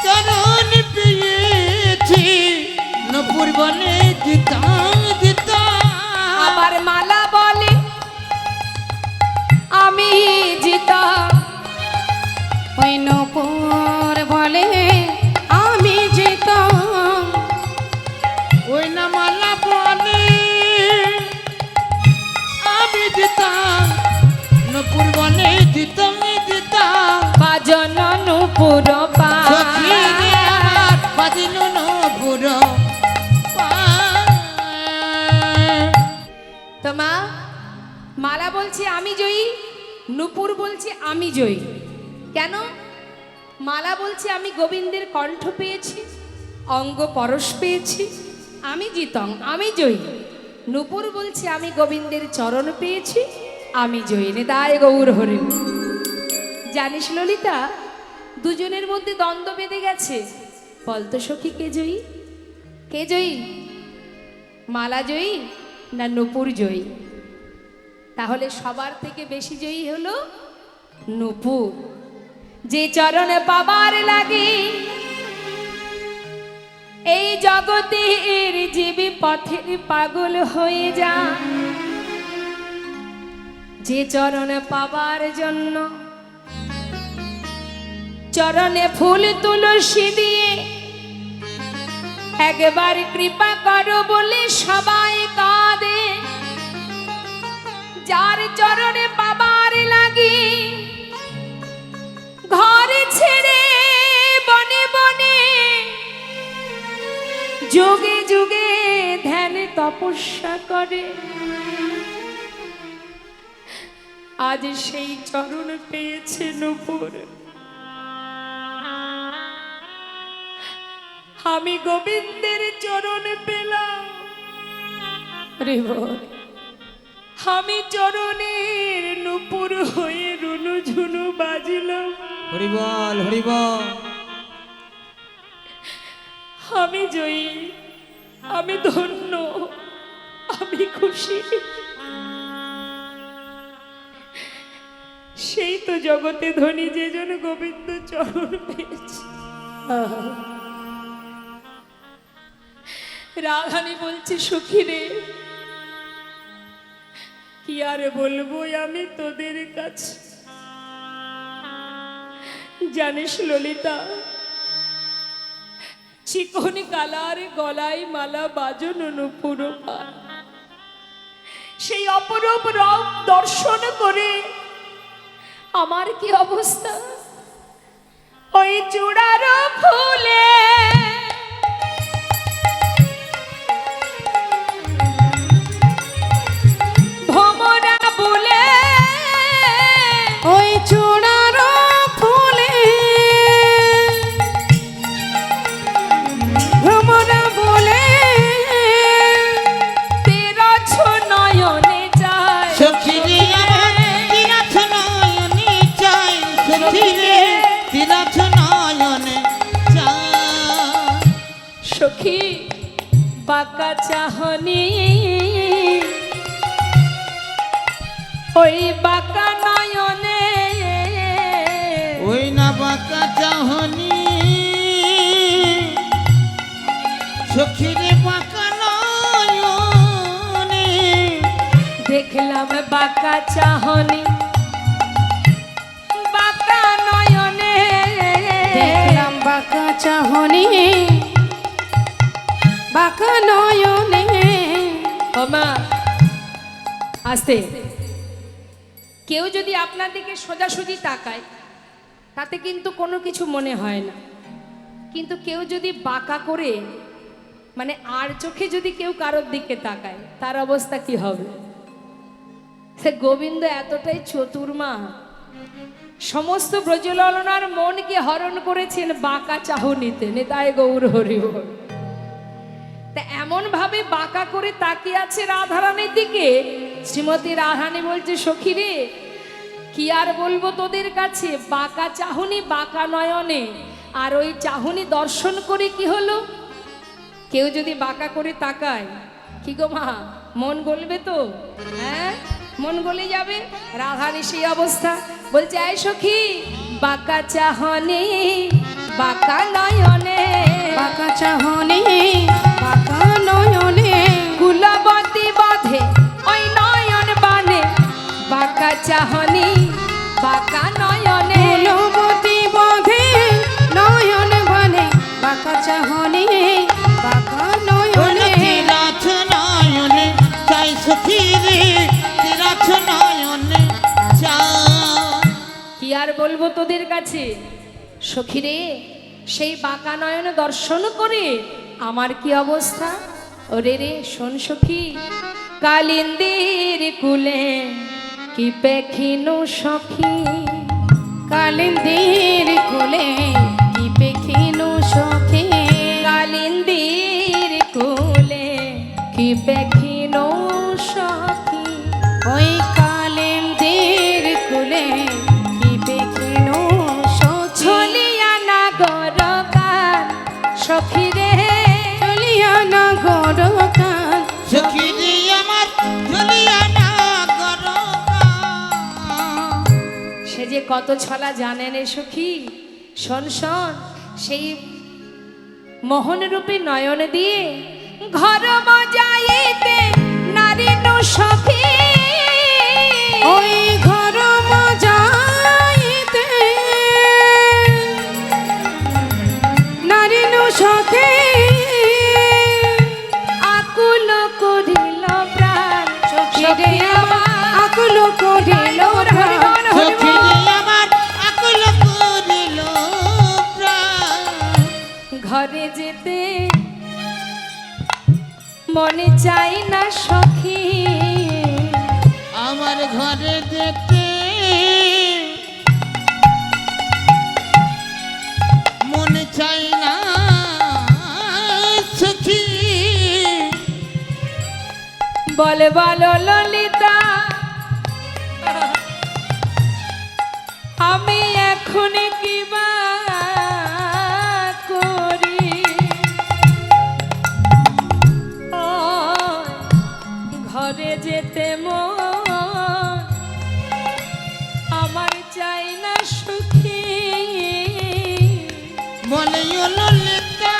চরণ পেয়েছি, নূপুর বলে জিতাং জিতাং। আবার মালা বলে, আমি জিতং। ওই নূপুর বলে, আমি জিতং। ওই না মালা বলে, আমি জিতাং। নূপুর বলে জিতাং জিতাং। বাজন নূপুর সখী রে পায়। আমার বাজিল নূপুর পায়। তো মা, মালা বলছে আমি জয়ী, নূপুর বলছে আমি জয়ী। কেন? মালা বলছে আমি গোবিন্দের কণ্ঠ পেয়েছি, অঙ্গ পরশ পেয়েছি, আমি জিতং, আমি জয়ী। নূপুর বলছে আমি গোবিন্দের চরণ পেয়েছি, আমি জয়ী। নিতাই গৌর হরি। জানিস ললিতা, দুজনের মধ্যে দ্বন্দ্ব বেঁধে গেছে। বলতো সখী, কে জয়ী? কে জয়ী? মালা জয়ী না নূপুর জয়ী? তাহলে সবার থেকে বেশি জয়ী হলো নূপুর। যে চরণে পাবার লাগে এই জগতের জীবী পথের পাগল হয়ে যা, যে চরণে পাবার জন্য চরণে ফুল তুলসী দিয়ে একবার কৃপা করো বলে সবাই কাঁদে, যার চরণে পাবার লাগি ঘর ছেড়ে বনে বনে যুগে যুগে ধ্যান তপস্যা করে, আজ সেই চরণ পেয়েছে নূপুর। আমি গোবিন্দের চরণ পেলাম, আমি চরণের নূপুর হয়ে রুনু ঝুনু বাজিলাম। হরিবল হরিবল। আমি জয়ী, আমি ধন্য, আমি খুশি। সেই তো জগতে ধনী যে জন গোবিন্দ চরণ পেয়েছে। রাধানী বলছে সখী রে, কি আর বলবো আমি তোদের কাছে। জানিস ললিতা, চিকন কালার গলায় মালা বাজন নূপুর পায়, সেই অপরূপ রূপ দর্শন করে আমার কি অবস্থা, ওই চূড়ার ফুলে ভমরা বলে, ওই চূড়ার ফুলে ভ্রমরা বলে তেরছ নয়নে যায়। সখী রে আমার তীরথ নয়নে চাই, সখী রে তীরথ নয়নে চাই। সখী বাঁকা চাহনি, ওই বাঁকা নয়নে ওই না বাঁকা চাহনি, সখী রে বাঁকা নয়নে দেখলাম বাঁকা চাহনি, বাঁকা নয়নে দেখলাম বাঁকা চাহনি বাঁকা নয়নে। ও মা আস্তে, কেউ যদি আপনার দিকে সোজাসুজি তাকায় তাতে কিন্তু কোনো কিছু মনে হয় না, কিন্তু কেউ যদি বাঁকা করে মানে আর চোখে যদি কেউ কারোর দিকে তাকায় তার অবস্থা কি হবে? সে গোবিন্দ এতটাই চতুর মা, সমস্ত ব্রজললনার মনকে হরণ করেছেন বাঁকা চাহনিতে। নেতায় গৌর হরি বল। তা এমন ভাবে বাঁকা করে তাকিয়ে আছে রাধারানীর দিকে, শ্রীমতী রাধারানী বলছে সখী রে কি আর বলবো তোদের কাছে, বাঁকা চাহনি বাঁকা নয়নে, আর ওই চাহনি দর্শন করে কি হলো? কেউ যদি বাঁকা করে তাকায়, কি গো মা মন গলবে তো? হ্যাঁ মন গলে যাবে। রাধারানী সেই অবস্থা, বলছে এই সখী বাঁকা চাহনি বাঁকা নয়নে, বাঁকা চাহনি বাঁকা নয়নে কুলবতী বাঁধে ওই নয়ন বানে, বাঁকা চাহনি বাঁকা নয়নে কুলবতী বাঁধে নয়ন বানে, বাঁকা চাহনি বাঁকা ওই না নয়নে। তীরথ নয়নে চাই, সখী রে তীরথ নয়নে চাই। কি আর বলবো তোদের কাছে সখী রে, সেই বাঁকা নয়ন দর্শন করে আমার কি অবস্থা। ওরে রে শোন সখী, কালিন্দির কুলে কি পেখিনু সখী, কালিন্দির কোলে কি পেখিনু সখী, কালিন্দির কুলে কি পেখিনু সখী, ওই কালিন্দির কোলে কি পেখিনু সখী। ছলিয়া না গরকার সখী রে, চলিয়া না গরকান, সখী রে আমার জ্বলিয়া না গরকা। সে যে কত ছলা জানেন এ সখী। শোন শোন, সেই মোহনরূপী নয়ন দিয়ে ঘর মজাইতে নারী নু সখী, ওই ঘর মজাইতে নারী নু সখী, আকুল করিল প্রাণ সখী রে আমার আকুল করিল প্রাণ, সখী রে আমার আকুল করিল প্রাণ। ঘরে যেতে মনে চাই না সখী, আমার ঘরে যেতে মনে চাই না সখী। বলে বলো ললিতা আমি এখন কি বা করি, ও, ঘরে যেতে মন আমার চাই না সুখী। বলে ও ললিতা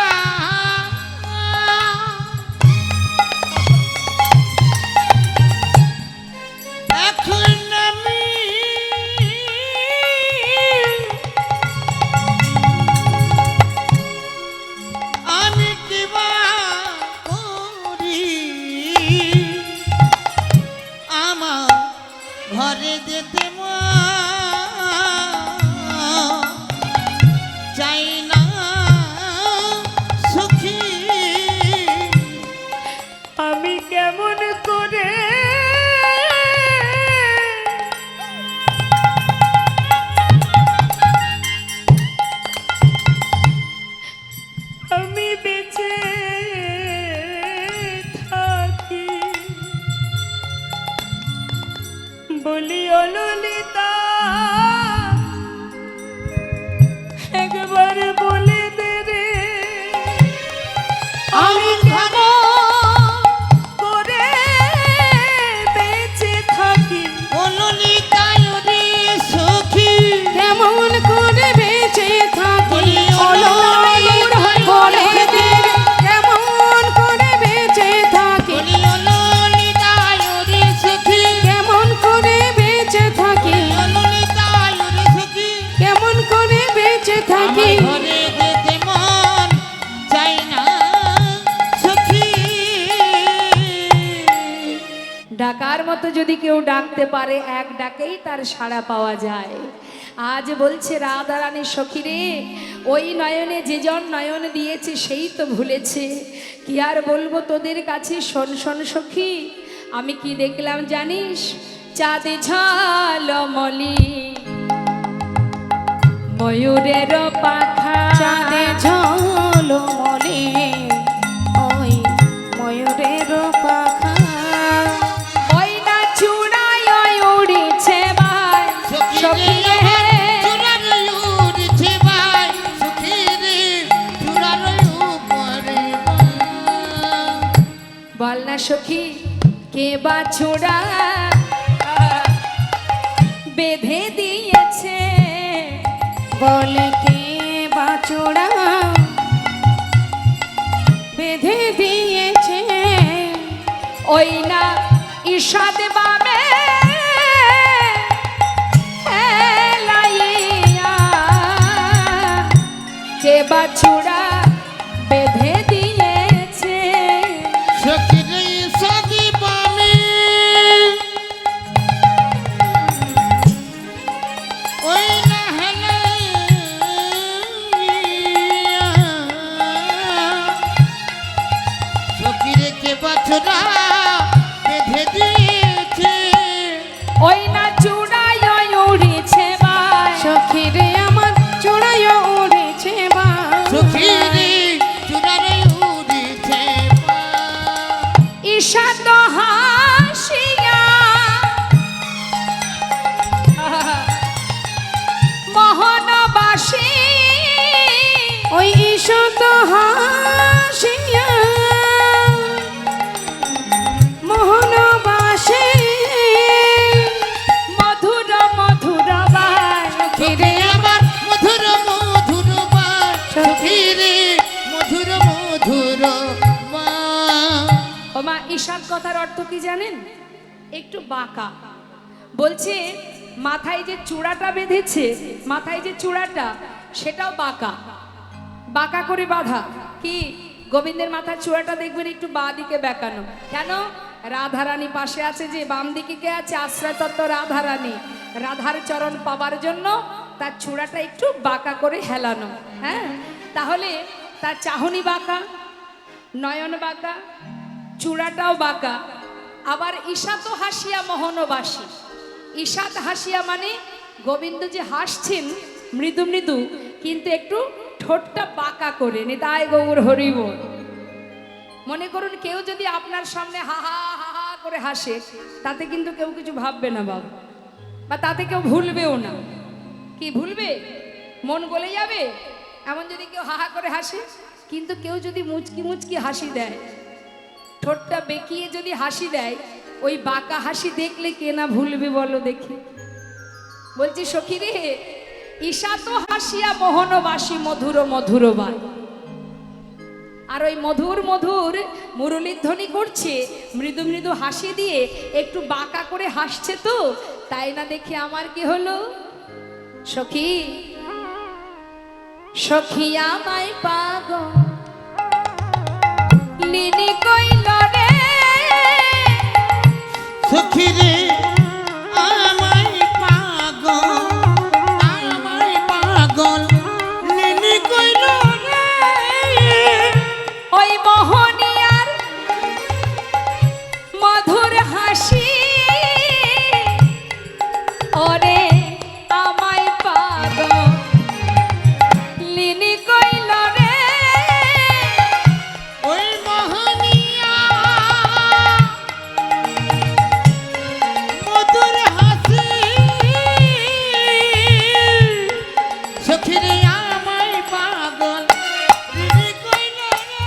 সখী ঘরে যেতে মন চাই না সখী। ডাকার মতো যদি কেউ ডাকতে পারে এক ডাকেই তার সাড়া পাওয়া যায়। আজ বলছে রাধারানী সখী রে, ওই নয়নে যে জন নয়ন দিয়েছে সেই তো ভুলেছে। কি আর বলবো তোদের কাছে, শোন শোন সখী, আমি কি দেখলাম জানিস? চাঁদে ঝলমলি ময়ূরের পাখা, চাঁদে ঝলমলে ওই ময়ূরের পাখা, ওই না চূড়ায় ওই উড়েছে ভাই সখী রে। চূড়ার উড়ছে ভাই সখী রে, চূড়ার উপরে বল না সখী, কে বা ছোড়া বেঁধে দিয়েছে? বলে কে বাছড়া বেঁধে দিয়েছে? ওই না ঈশাদ বামে হেলাইয়া, কে বা ছোড়া বেঁধে দিয়েছে? সখী রে সখী বামে ওই না হেলাইয়া, সখী রে কে বাছরা বেঁধে দিয়েছে? ওই না চূড়ায় ওই উড়েছে ভাই সখী রে আমার চূড়ায় উড়েছে বা, সখী রে চূড়ার উড়েছে ঈশাদ হাসিয়া মোহনবাসী, ওই ঈশত হাসিয়া মোহনবাসে মধুর মধুর বাই। সখী রে আমার মধুর মধুর বাই, সখী রে মধুর মধুর বাই। ও মা, ঈশাদ কথার অর্থ কি জানেন? একটু বাঁকা। বলছে মাথায় যে চূড়াটা বেঁধেছে, মাথায় যে চূড়াটা সেটাও বাঁকা, বাঁকা করে বাঁধা। কি গোবিন্দের মাথার চূড়াটা দেখবেন একটু বাঁ দিকে বেঁকানো। কেন? রাধারানী পাশে আছে, যে বাম দিকে কে আছে? আশ্রয় তত্ত্ব রাধারানী। রাধার চরণ পাবার জন্য তার চূড়াটা একটু বাঁকা করে হেলানো। হ্যাঁ, তাহলে তার চাহনি বাঁকা, নয়ন বাঁকা, চূড়াটাও বাঁকা। আবার ঈশাত হাসিয়া মোহনবাসী, ঈশাত হাসিয়া মানে গোবিন্দ যে হাসছেন মৃদু মৃদু, কিন্তু একটু ঠোঁটটা বাঁকা করে। নিতাই গৌর হরিবল। মনে করুন কেউ যদি আপনার সামনে হা হা হা হা করে হাসে, তাতে কিন্তু কেউ কিছু ভাববে না বাবা, বা তাতে কেউ ভুলবেও না। কি ভুলবে? মন গলে যাবে এমন যদি কেউ হা হা করে হাসে। কিন্তু কেউ যদি মুচকি মুচকি হাসি দেয়, ঠোঁটটা বেঁকিয়ে যদি হাসি দেয়, ওই বাঁকা হাসি দেখলে কে না ভুলবে বলো দেখি? বলছি সখী রে, ঈশাত হাসিয়া মোহনবাসী মধুর মধুর বাই। আর ওই মধুর মধুর মুরলীর ধ্বনি করছে, মৃদু মৃদু হাসি দিয়ে একটু বাঁকা করে হাসছে, তো তাই না দেখে আমার কি হলো? সখী সখী আমায় পাগল লিনি কইল রে, সখী রে আমায় পাগল নিনি কইল রে, ওই মোহনিয়ার মধুর হাসি, ওরে আমায় পাগল লিনি কইল রে। ওই মোহনিয়া মধুর হাসি, সখী রে আমায় পাগল নিনি কইল রে,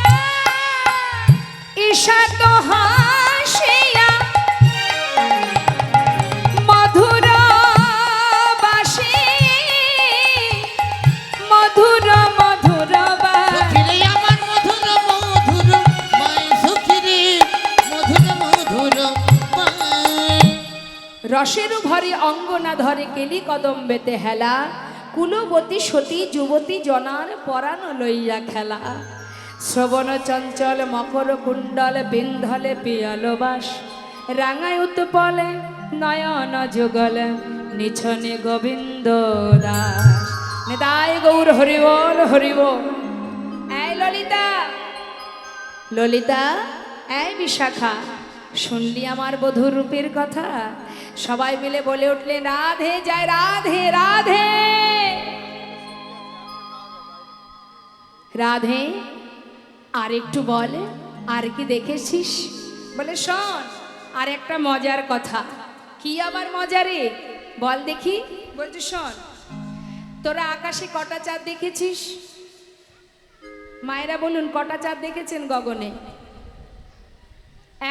ঈশাত হাসিয়া মধুর বাসি, মধুর মধুর বাই। সখী রে আমার মধুর মধুর মাই, সখী রে মধুর মধুর মাই। রসেরু ভরে অঙ্গনা ধরে কেলি কদম্বেতে হেলা, কুলবতী সতী যুবতী জনার পরাণ লইয়া খেলা, শ্রবণ চঞ্চল মকর কুণ্ডল বিন্ধলে পিয়ালবাস, রাঙায় উৎপলে নয়ন যুগল নিছনে গোবিন্দ দাস। নেতায় গৌর হরিবল হরিবল। এই ললিতা, ললিতা, এই বিশাখা, শুনলি আমার বধূর রূপের কথা? সবাই মিলে বলে উঠলেন রাধে যায়, রাধে রাধে রাধে। আর একটু বল, আর কি দেখেছিস? বলে শোন, আর একটা মজার কথা। কি আবার মজা রে? বল দেখি। বলছে শোন, তোরা আকাশে কটা চাঁদ দেখেছিস? মায়েরা বলুন, কটা চাঁদ দেখেছেন গগনে?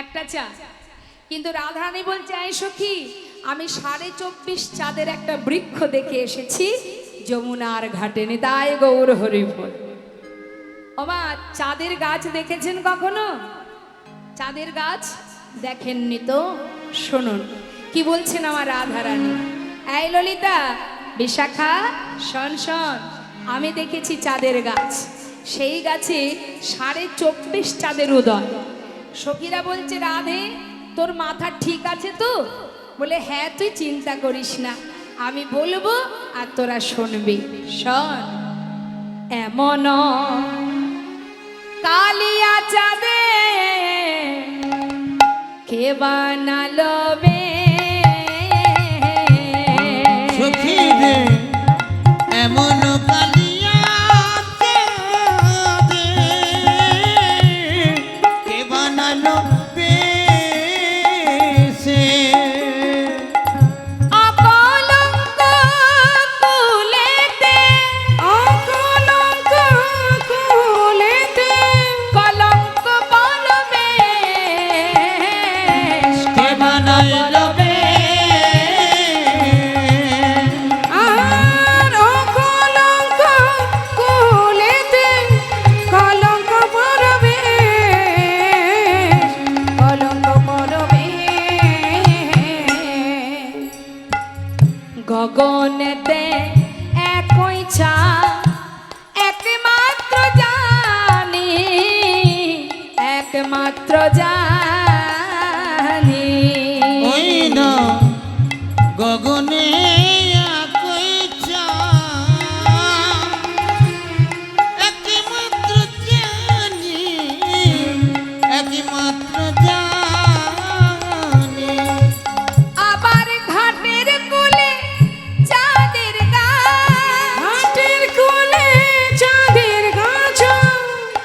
একটা চাঁদ। কিন্তু রাধারানী বলছে, এই সখী, আমি 24.5 চাঁদের একটা বৃক্ষ দেখে এসেছি যমুনার ঘাটে। নিতাই গৌর হরিবল। ওমা, চাঁদের গাছ দেখেছেন কখনো? চাঁদের গাছ দেখেননি তো? শুনুন কি বলছেন আমার রাধারানী। এই ললিতা, বিশাখা, শোন শোন, আমি দেখেছি চাঁদের গাছ, সেই গাছে 24.5 চাঁদের উদয়। সখীরা বলছে রাধে, তোর মাথা ঠিক আছে তো? বলে হ্যাঁ, তুই চিন্তা করিস না, আমি বলবো আর তোরা শুনবি। শোন, এমন কালিয়া চাঁদে কে বানালো বে সখী রে, এমন কালিয়া চাঁদে কে বানালো বেশে? অকলঙ্ক কুলেতে, অকলঙ্ক কুলেতে কলঙ্ক বলবে কে বানাইলো আর অকলঙ্ক কুলেতে কলঙ্ক পড়বে, কলঙ্ক পড়বে। গগনেতে একই চাঁদ একমাত্র জানি, একমাত্র জানি। ওই না গগনে একই চাঁদ একমাত্র জানি, একমাত্র জানি। আবার ঘাটের কোলে চাঁদের গাছ, হাটের কোলে চাঁদের গাছ,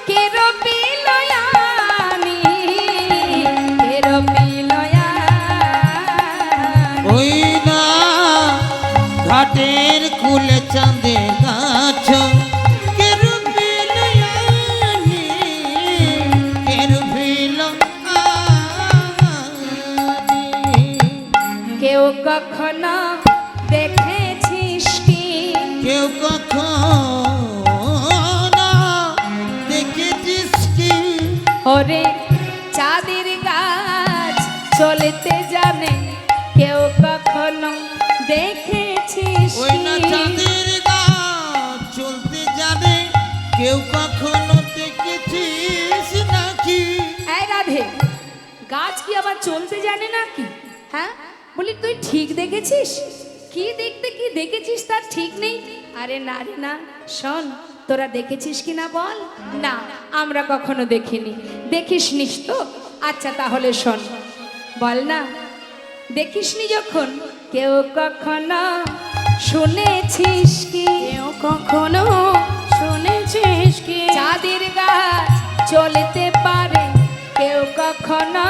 কেরপি লয়ানি, কেরপি লয়ানি। ওই না ঘাটের কুলে চাঁদে গাছ কেরুবিল আনি, কেরুবিল আনি। কেউ কখনো দেখেছিস কি? কেউ কখনো দেখেছিস কি? ওরে চাঁদের গাছ চলতে জানে, কেউ কখনো দেখেছিস ওই না কি? চাঁদের গাছ চলতে জানে, কেউ কখনো দেখেছিস নাকি? এই রাধে, গাছ কি আবার চলতে জানে নাকি? হ্যাঁ, বলি তুই ঠিক দেখেছিস? কি দেখতে কি দেখেছিস তার ঠিক নেই। আরে না রে না, শোন, তোরা দেখেছিস কি না বল। না, আমরা কখনো দেখিনি। দেখিস নিস তো? আচ্ছা তাহলে শোন, বল না, দেখিসনি যখন, কেউ কখনো শুনেছিস কি? কেউ কখনো শুনেছিস কি? চাঁদের গাছ চলতে পারে, কেউ কখনো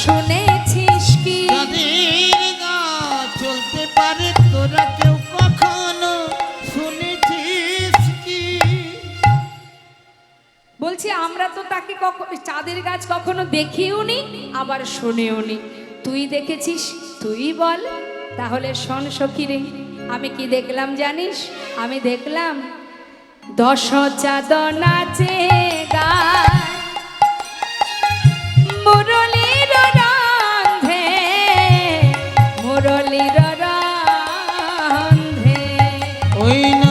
শুনেছিস কি? চাঁদের গাছ চলতে পারে, তোরা কেউ কখনো শুনেছিস কি? বলছি আমরা তো তাকে কখনো চাঁদের গাছ কখনো দেখিও নি, আবার শুনেও নি। তুই দেখেছিস? তুই বল। তাহলে শোন সখী রে, আমি কি দেখলাম জানিস? আমি দেখলাম 10 চাঁদ নাচে গায়, মুরলীর রন্ধে, মুরলীর রন্ধে। ওই না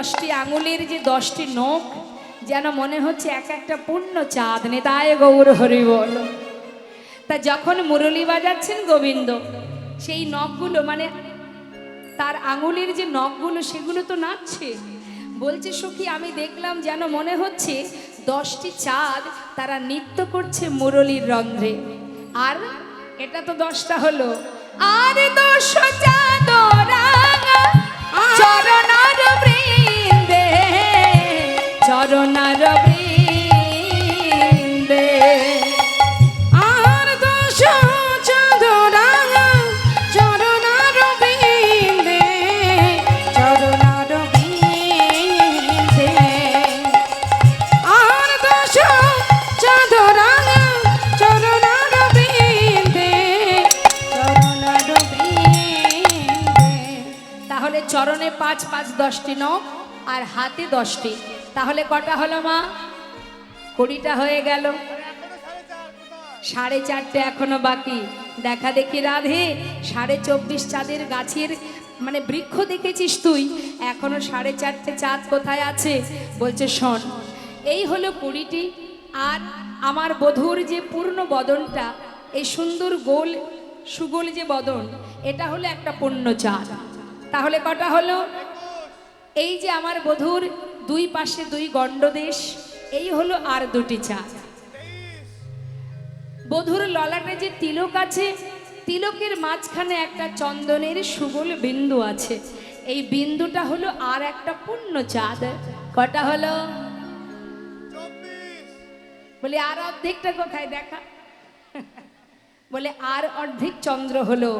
10টি আঙুলের যে 10টি নখ যেন মনে হচ্ছে এক একটা পূর্ণ চাঁদ, নিতাই গৌর হরি বল। তা যখন মুরলী বাজাচ্ছেন গোবিন্দ, সেই নখগুলো মানে তার আঙুলের যে নখগুলো সেগুলো তো নাচছে। বলছে সখী আমি দেখলাম যেন মনে হচ্ছে 10টি চাঁদ তারা নৃত্য করছে মুরলীর রন্ধ্রে। আর এটা তো 10টা হলো, আর 10 চাঁদ রাঙা চরণার বৃন্দে, চরণার বৃন্দে। আর 10 চাঁদ রাঙা চরণার বৃন্দে, চরণার বৃন্দে। আর 10 চাঁদ রাঙা চরণার বৃন্দে, চরণার বৃন্দে। তাহলে চরণে 5 5 10টি নখ আর হাতে 10টি, তাহলে কটা হলো মা? 20টা হয়ে গেল। 4.5টে এখনো বাকি। দেখা দেখি রাধে, 24.5 চাঁদের গাছের মানে বৃক্ষ দেখেছিস তুই, এখনো 4.5টে চাঁদ কোথায় আছে? বলছে শোন, এই হলো 20টি। আর আমার বধূর যে পূর্ণ বদনটা, এই সুন্দর গোল সুগোল যে বদন, এটা হলো একটা পূর্ণ চাঁদ। তাহলে কটা হলো? এই যে আমার বধূর 2 পাশে 2 গণ্ডদেশ, এই হলো আর 2টি চাঁদ। বধূর ললাটে যে তিলক আছে, তিলকের মাঝখানে একটা চন্দনের সুগোল বিন্দু আছে, এই বিন্দুটা হলো আর একটা পূর্ণ চাঁদ। কটা হলো? বলে আর অর্ধেকটা কোথায় দেখা? বলে আর অর্ধেক চন্দ্র হলো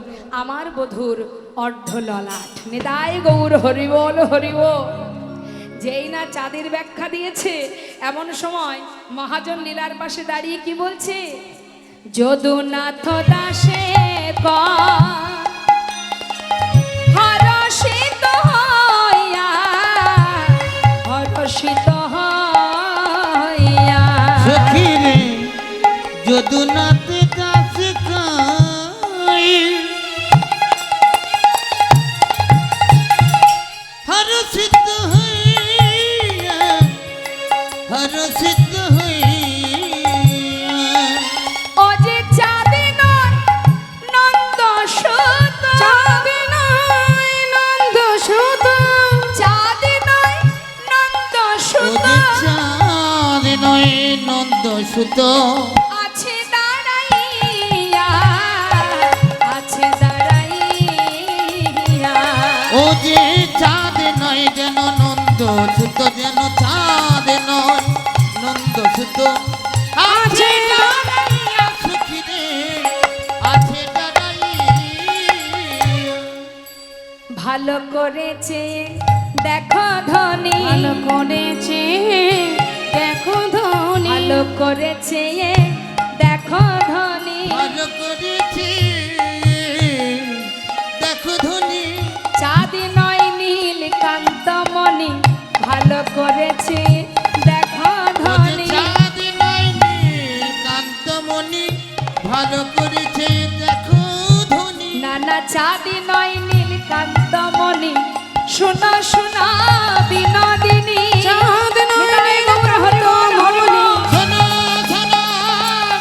আমার বধূর অর্ধ ললাট। নিতাই গৌর হরিবল হরিবল। যেই না চাঁদের ব্যাখ্যা দিয়েছে, এমন সময় মহাজন লীলার পাশে দাঁড়িয়ে কি বলছে? যদুনাথ দাসে হরষিত হইয়া, হরষিত হইয়া। সখিরে যদুনাথে দাসে কাই, হরষিত হইয়া, হরষিত হইয়া। ও যে চাঁদে নয় নন্দ সুত, চাঁদে নয় নন্দ সুত, চাঁদে নয় নন্দ সুত, ওদের চাঁদ নয় নন্দ সুত, আছে দাঁড়াইয়া, আছে দাঁড়াইয়া। ও যে চাঁদ নয় যেন নন্দ সুত, যেন চাঁদ নয় নন্দ সুত, আছে দাঁড়াইয়া সখিরে, আছে দাঁড়াইয়া। ভালো করেছে দেখো ধনী, ভালো করেছে দেখো ধনী, ভালো করেছে দেখো ধনী। ভালো করেছে দেখো ধনী, চাঁদ নয় নীল কান্তমণি, ভালো করেছে দেখো ধনী। চাঁদ নয় নীল কান্তমণি, ভালো করেছে দেখো ধনী। নানা চাঁদ নয় নীল কান্তমণি, শোনো শোনো বিনোদিনী। চাঁদ নয় নিতাই গৌর হরি বল হরি বল। শোনো শোনো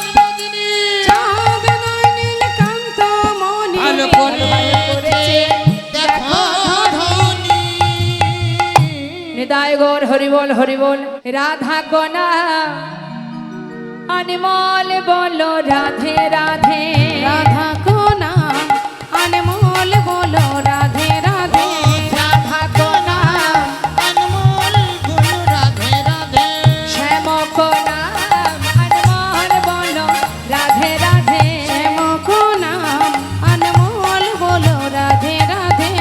বিনোদিনী, চাঁদ নয় নীলকান্ত মণি, ভালো করেছে দেখো ধনী। নিতাই গৌর হরি বল হরি বল। রাধা কনা অনিমল বলো রাধে রাধে, রাধা কো নাম অনমোল বলো রাধে রাধে, রাধা কনা অনমোল বলো রাধে রাধে, শ্যাম কনা অনমল বলো রাধে রাধে। শ্যাম কো নাম অনমোল বলো রাধে রাধে,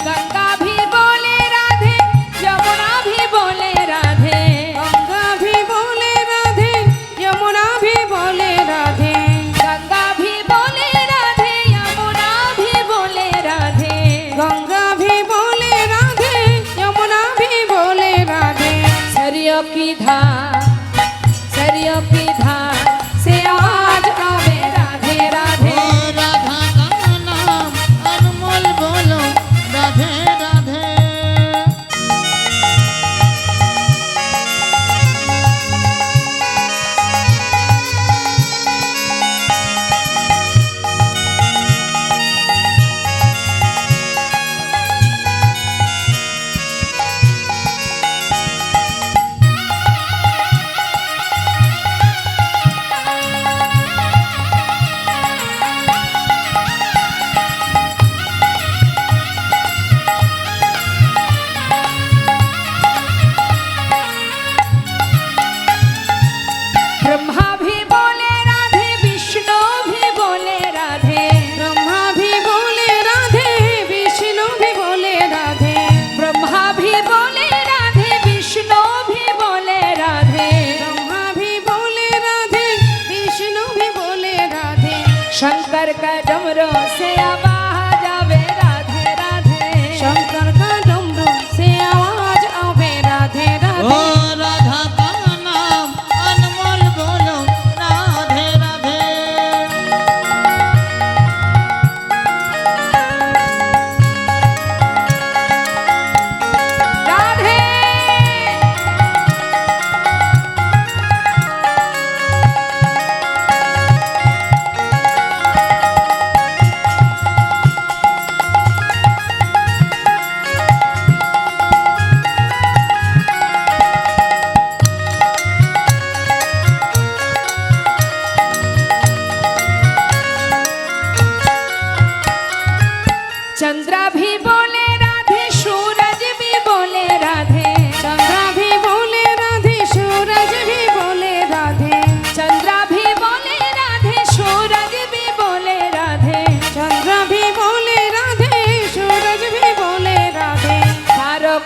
গঙ্গা ভি বলে রাধে, যমুনা ভি বলে রাধে, গঙ্গা ভি বলে রাধে, যমুনা ভি বলে রাধে, গঙ্গা ভি বলে রাধে, যমুনা ভি বলে রাধে। গঙ্গা ভি বলে রাধে, যমুনা ভি বলে রাধে। सरयों की धार, सरयों की धार से आज आवे राधे राधे। ও রাধা का नाम अनमोल बोलो राधे राधे।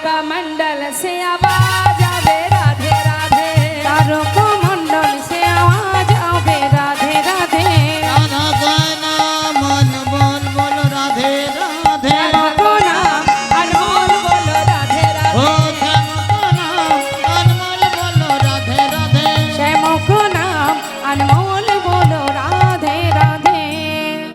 का मंडल से आवा